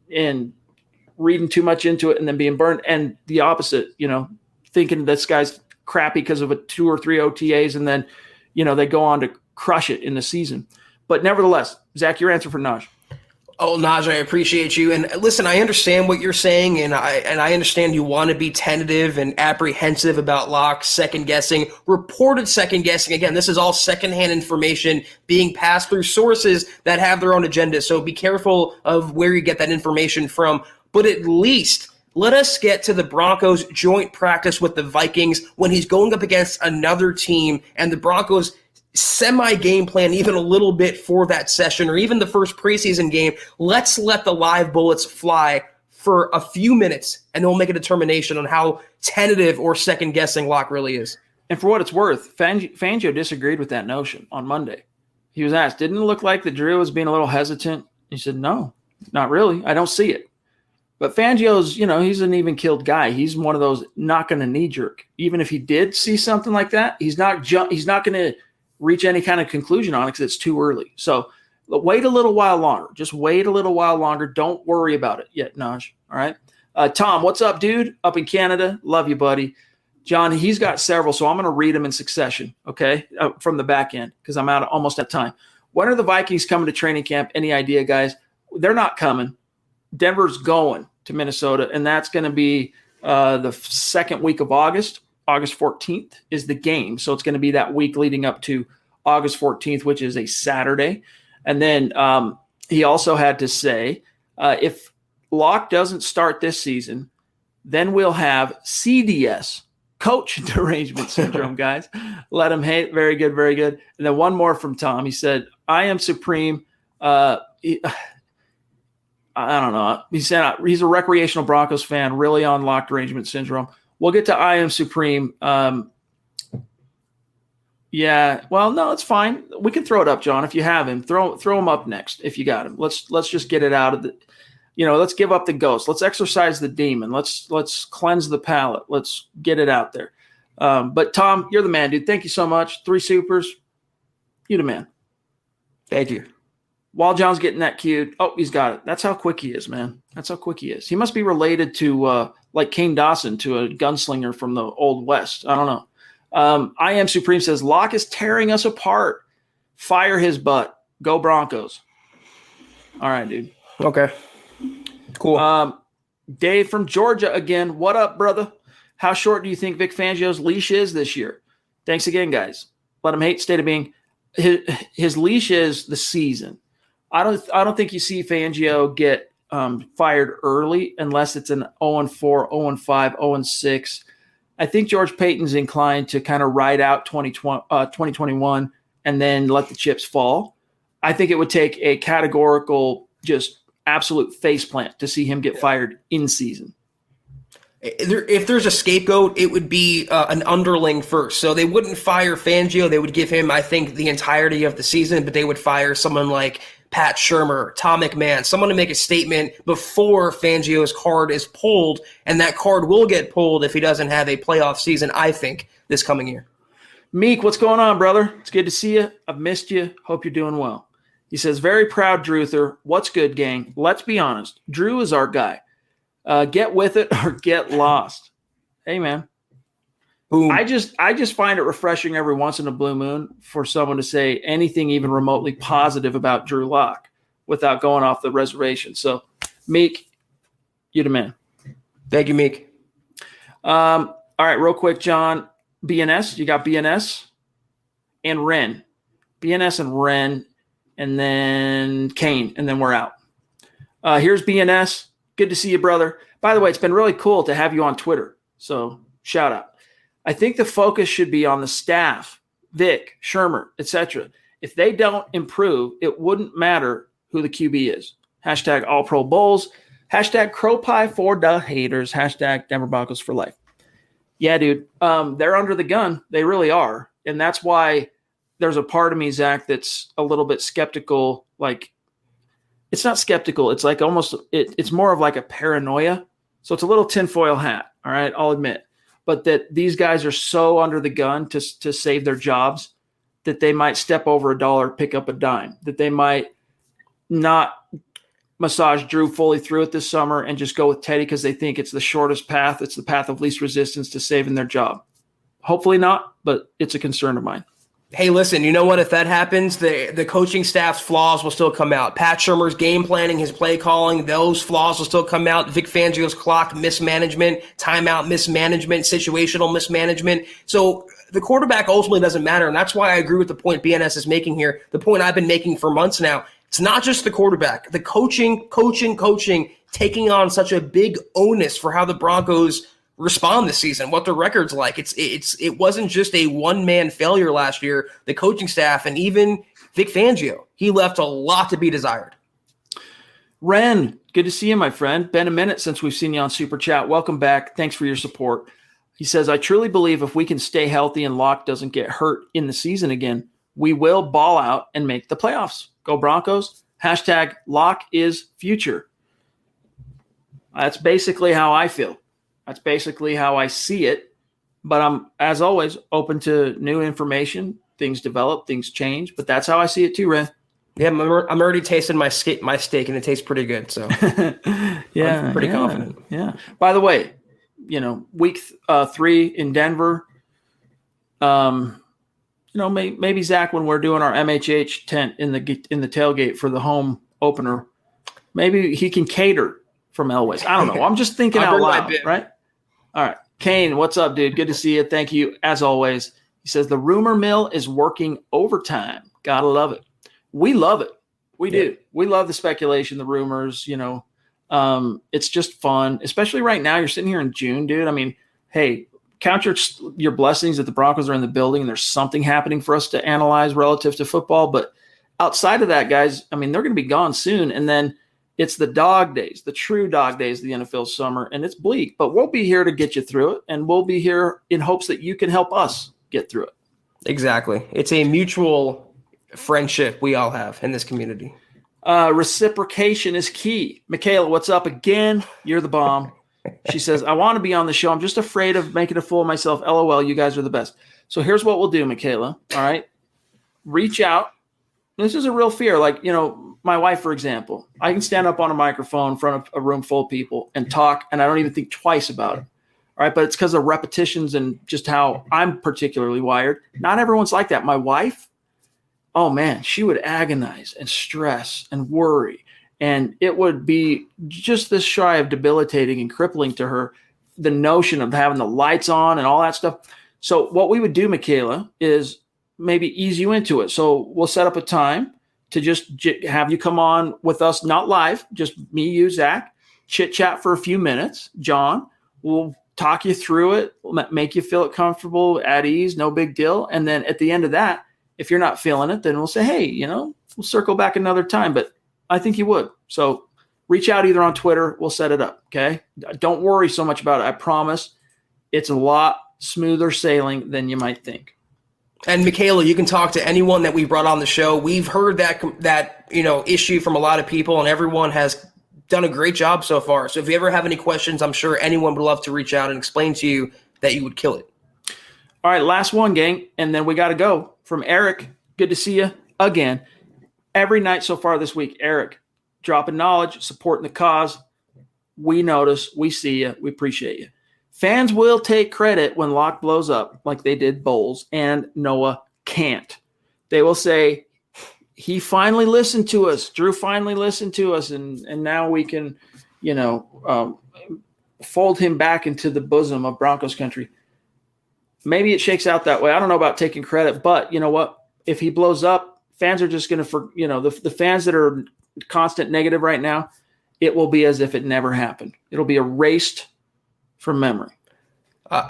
reading too much into it and then being burned, and the opposite, thinking this guy's crappy because of 2 or 3 OTAs, and then, they go on to crush it in the season. But nevertheless, Zach, your answer for Naj. Oh, Naj, I appreciate you. And listen, I understand what you're saying, and I understand you want to be tentative and apprehensive about Locke second-guessing, reported second-guessing. Again, this is all secondhand information being passed through sources that have their own agenda, so be careful of where you get that information from. But at least let us get to the Broncos' joint practice with the Vikings when he's going up against another team, and the Broncos semi-game plan even a little bit for that session, or even the first preseason game. Let's let the live bullets fly for a few minutes, and then we'll make a determination on how tentative or second-guessing Locke really is. And for what it's worth, Fangio disagreed with that notion on Monday. He was asked, didn't it look like the Drew was being a little hesitant? He said, no, not really. I don't see it. But Fangio's, he's an even-keeled guy. He's one of those not going to knee-jerk. Even if he did see something like that, he's not going to reach any kind of conclusion on it because it's too early. So wait a little while longer. Just wait a little while longer. Don't worry about it yet, Naj. All right. Tom, what's up, dude? Up in Canada. Love you, buddy. John, he's got several, so I'm going to read them in succession, okay, from the back end because I'm almost at time. When are the Vikings coming to training camp? Any idea, guys? They're not coming. Denver's going to Minnesota, and that's going to be the second week of August. August 14th is the game. So it's going to be that week leading up to August 14th, which is a Saturday. And then he also had to say, if Locke doesn't start this season, then we'll have CDS, coach derangement syndrome, guys. Let him hate. Very good, very good. And then one more from Tom. He said, I Am Supreme. I don't know. He said he's a recreational Broncos fan, really on Locke derangement syndrome. We'll get to I Am Supreme. Yeah. Well, no, it's fine. We can throw it up, John. If you have him, throw him up next. If you got him, let's just get it out of the. Let's give up the ghost. Let's exorcise the demon. Let's cleanse the palate. Let's get it out there. But Tom, you're the man, dude. Thank you so much. 3 supers. You the man. Thank you. While John's getting that queued, oh, he's got it. That's how quick he is, man. That's how quick he is. He must be related to like Kane Dawson, to a gunslinger from the Old West. I don't know. I Am Supreme says, Locke is tearing us apart. Fire his butt. Go Broncos. All right, dude. Okay. Cool. Dave from Georgia again. What up, brother? How short do you think Vic Fangio's leash is this year? Thanks again, guys. Let him hate state of being. His leash is the season. I don't think you see Fangio get fired early unless it's an 0-4, 0-5, 0-6. I think George Payton's inclined to kind of ride out 2021 and then let the chips fall. I think it would take a categorical, just absolute faceplant to see him get fired in season. If there's a scapegoat, it would be an underling first. So they wouldn't fire Fangio. They would give him, I think, the entirety of the season, but they would fire someone like Pat Shurmur, Tom McMahon, someone to make a statement before Fangio's card is pulled, and that card will get pulled if he doesn't have a playoff season, I think, this coming year. Meek, what's going on, brother? It's good to see you. I've missed you. Hope you're doing well. He says, very proud, Druther. What's good, gang? Let's be honest. Drew is our guy. Get with it or get lost. Hey, man. Boom. I just find it refreshing every once in a blue moon for someone to say anything even remotely positive about Drew Lock without going off the reservation. So, Meek, you the man. Thank you, Meek. All right, real quick, John. BNS, you got BNS and Ren. BNS and Ren, and then Kane, and then we're out. Here's BNS. Good to see you, brother. By the way, it's been really cool to have you on Twitter. So shout out. I think the focus should be on the staff, Vic, Shurmur, etc. If they don't improve, it wouldn't matter who the QB is. Hashtag All Pro Bowls. Hashtag Crow Pie for the haters. Hashtag Denver Broncos for life. Yeah, dude. They're under the gun. They really are. And that's why there's a part of me, Zach, that's a little bit skeptical. Like, it's not skeptical. It's like almost it's more of like a paranoia. So it's a little tinfoil hat. All right, I'll admit. But that these guys are so under the gun to save their jobs that they might step over a dollar, pick up a dime, that they might not massage Drew fully through it this summer and just go with Teddy because they think it's the shortest path. It's the path of least resistance to saving their job. Hopefully not, but it's a concern of mine. Hey, listen, you know what? If that happens, the coaching staff's flaws will still come out. Pat Shurmur's game planning, his play calling, those flaws will still come out. Vic Fangio's clock mismanagement, timeout mismanagement, situational mismanagement. So the quarterback ultimately doesn't matter, and that's why I agree with the point BNS is making here, the point I've been making for months now. It's not just the quarterback. The coaching, taking on such a big onus for how the Broncos respond this season, what their record's like. It wasn't just a one-man failure last year. The coaching staff and even Vic Fangio, he left a lot to be desired. Ren, good to see you, my friend. Been a minute since we've seen you on Super Chat. Welcome back. Thanks for your support. He says, I truly believe if we can stay healthy and Locke doesn't get hurt in the season again, we will ball out and make the playoffs. Go Broncos. Hashtag Locke is future. That's basically how I feel. That's basically how I see it. But I'm, as always, open to new information. Things develop, things change. But that's how I see it too, Ren. Yeah, I'm already tasting my steak, and it tastes pretty good. So yeah, I'm pretty confident. Yeah. By the way, week 3 in Denver, maybe Zach, when we're doing our MHH tent in the tailgate for the home opener, maybe he can cater from Elway's. I don't know. I'm just thinking out loud, right? All right. Kane, what's up, dude? Good to see you. Thank you, as always. He says, the rumor mill is working overtime. Gotta love it. We love it. We do. We love the speculation, the rumors, it's just fun, especially right now. You're sitting here in June, dude. I mean, hey, count your blessings that the Broncos are in the building and there's something happening for us to analyze relative to football. But outside of that, guys, I mean, they're going to be gone soon. And then it's the dog days, the true dog days of the NFL summer, and it's bleak. But we'll be here to get you through it, and we'll be here in hopes that you can help us get through it. Exactly. It's a mutual friendship we all have in this community. Reciprocation is key. Michaela, what's up again? You're the bomb. She says, I want to be on the show. I'm just afraid of making a fool of myself. LOL, you guys are the best. So here's what we'll do, Michaela. All right. Reach out. This is a real fear. Like, my wife, for example, I can stand up on a microphone in front of a room full of people and talk, and I don't even think twice about it. All right. But it's because of repetitions and just how I'm particularly wired. Not everyone's like that. My wife, oh man, she would agonize and stress and worry. And it would be just this shy of debilitating and crippling to her, the notion of having the lights on and all that stuff. So what we would do, Michaela, is maybe ease you into it. So we'll set up a time to just have you come on with us, not live, just me, you, Zach, chit chat for a few minutes. John, we'll talk you through it, make you feel comfortable, at ease, no big deal. And then at the end of that, if you're not feeling it, then we'll say, hey, we'll circle back another time. But I think you would. So reach out either on Twitter. We'll set it up, okay? Don't worry so much about it. I promise it's a lot smoother sailing than you might think. And Michaela, you can talk to anyone that we brought on the show. We've heard that issue from a lot of people, and everyone has done a great job so far. So if you ever have any questions, I'm sure anyone would love to reach out and explain to you that you would kill it. All right, last one, gang, and then we got to go. From Eric, good to see you again. Every night so far this week, Eric, dropping knowledge, supporting the cause. We notice, we see you, we appreciate you. Fans will take credit when Locke blows up like they did Bowles, and Noah can't. They will say, he finally listened to us. Drew finally listened to us, and now we can, fold him back into the bosom of Broncos country. Maybe it shakes out that way. I don't know about taking credit, but you know what? If he blows up, fans are just going to, the fans that are constant negative right now, it will be as if it never happened. It'll be erased from memory.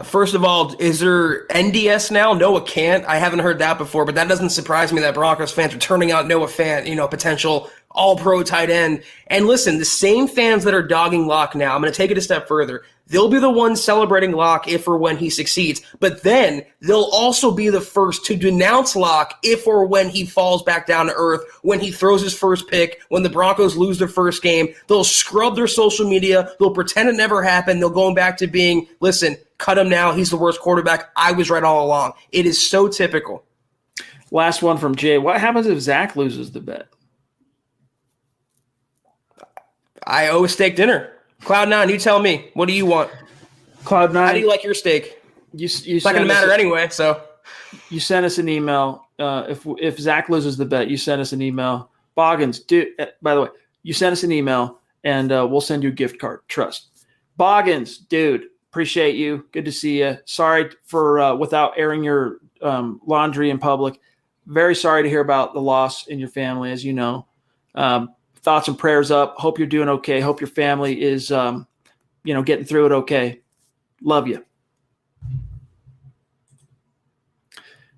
First of all, is there NDS now? Noah can't. I haven't heard that before, but that doesn't surprise me that Broncos fans are turning out Noah Fant, potential all-pro tight end. And listen, the same fans that are dogging Locke now, I'm going to take it a step further. They'll be the ones celebrating Locke if or when he succeeds, but then they'll also be the first to denounce Locke if or when he falls back down to earth, when he throws his first pick, when the Broncos lose their first game. They'll scrub their social media. They'll pretend it never happened. They'll go back to being, listen, cut him now. He's the worst quarterback. I was right all along. It is so typical. Last one from Jay. What happens if Zach loses the bet? I owe a steak dinner. Cloud9, you tell me. What do you want? Cloud9. How do you like your steak? It's not going to matter anyway, so. You sent us an email. If Zach loses the bet, you send us an email. Boggins, dude, by the way, you sent us an email, and we'll send you a gift card. Trust. Boggins, dude, appreciate you. Good to see you. Sorry for without airing your laundry in public. Very sorry to hear about the loss in your family, as you know. Thoughts and prayers up. Hope you're doing okay. Hope your family is, getting through it okay. Love you.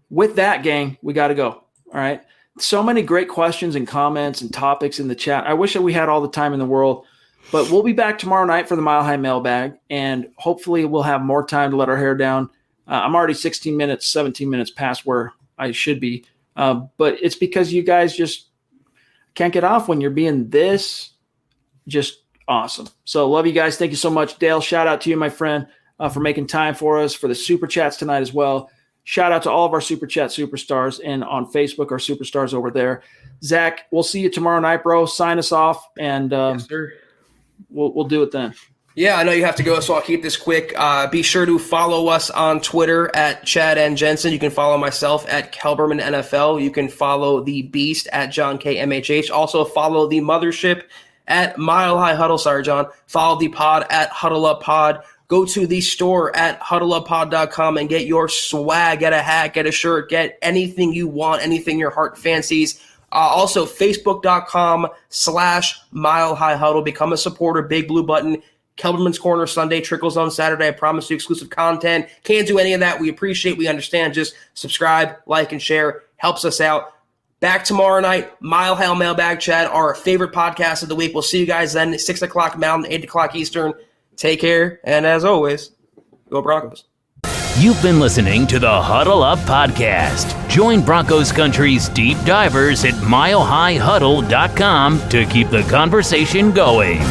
With that, gang, we got to go. All right. So many great questions and comments and topics in the chat. I wish that we had all the time in the world, but we'll be back tomorrow night for the Mile High Mailbag, and hopefully we'll have more time to let our hair down. I'm already 17 minutes past where I should be, but it's because you guys just can't get off when you're being this just awesome. So love you guys. Thank you so much. Dale, shout out to you, my friend, for making time for us, for the Super Chats tonight as well. Shout out to all of our Super Chat superstars, and on Facebook, our superstars over there. Zach, we'll see you tomorrow night, bro. Sign us off, and yes, sir. We'll do it then. Yeah, I know you have to go, so I'll keep this quick. Be sure to follow us on Twitter at Chad and Jensen. You can follow myself at Kelberman NFL. You can follow the Beast at John K. MHH. Also follow the Mothership at Mile High Huddle. Sorry, John. Follow the pod at Huddle Up Pod. Go to the store at huddleuppod.com and get your swag. Get a hat, get a shirt, get anything you want, anything your heart fancies. Also, Facebook.com/Mile High Huddle. Become a supporter. Big blue button. Kelberman's Corner Sunday, Trickles on Saturday. I promise you exclusive content. Can't do any of that. We appreciate, we understand. Just subscribe, like, and share. Helps us out. Back tomorrow night, Mile High Mailbag Chad, our favorite podcast of the week. We'll see you guys then, 6 o'clock Mountain, 8 o'clock Eastern. Take care, and as always, go Broncos. You've been listening to the Huddle Up Podcast. Join Broncos Country's deep divers at milehighhuddle.com to keep the conversation going.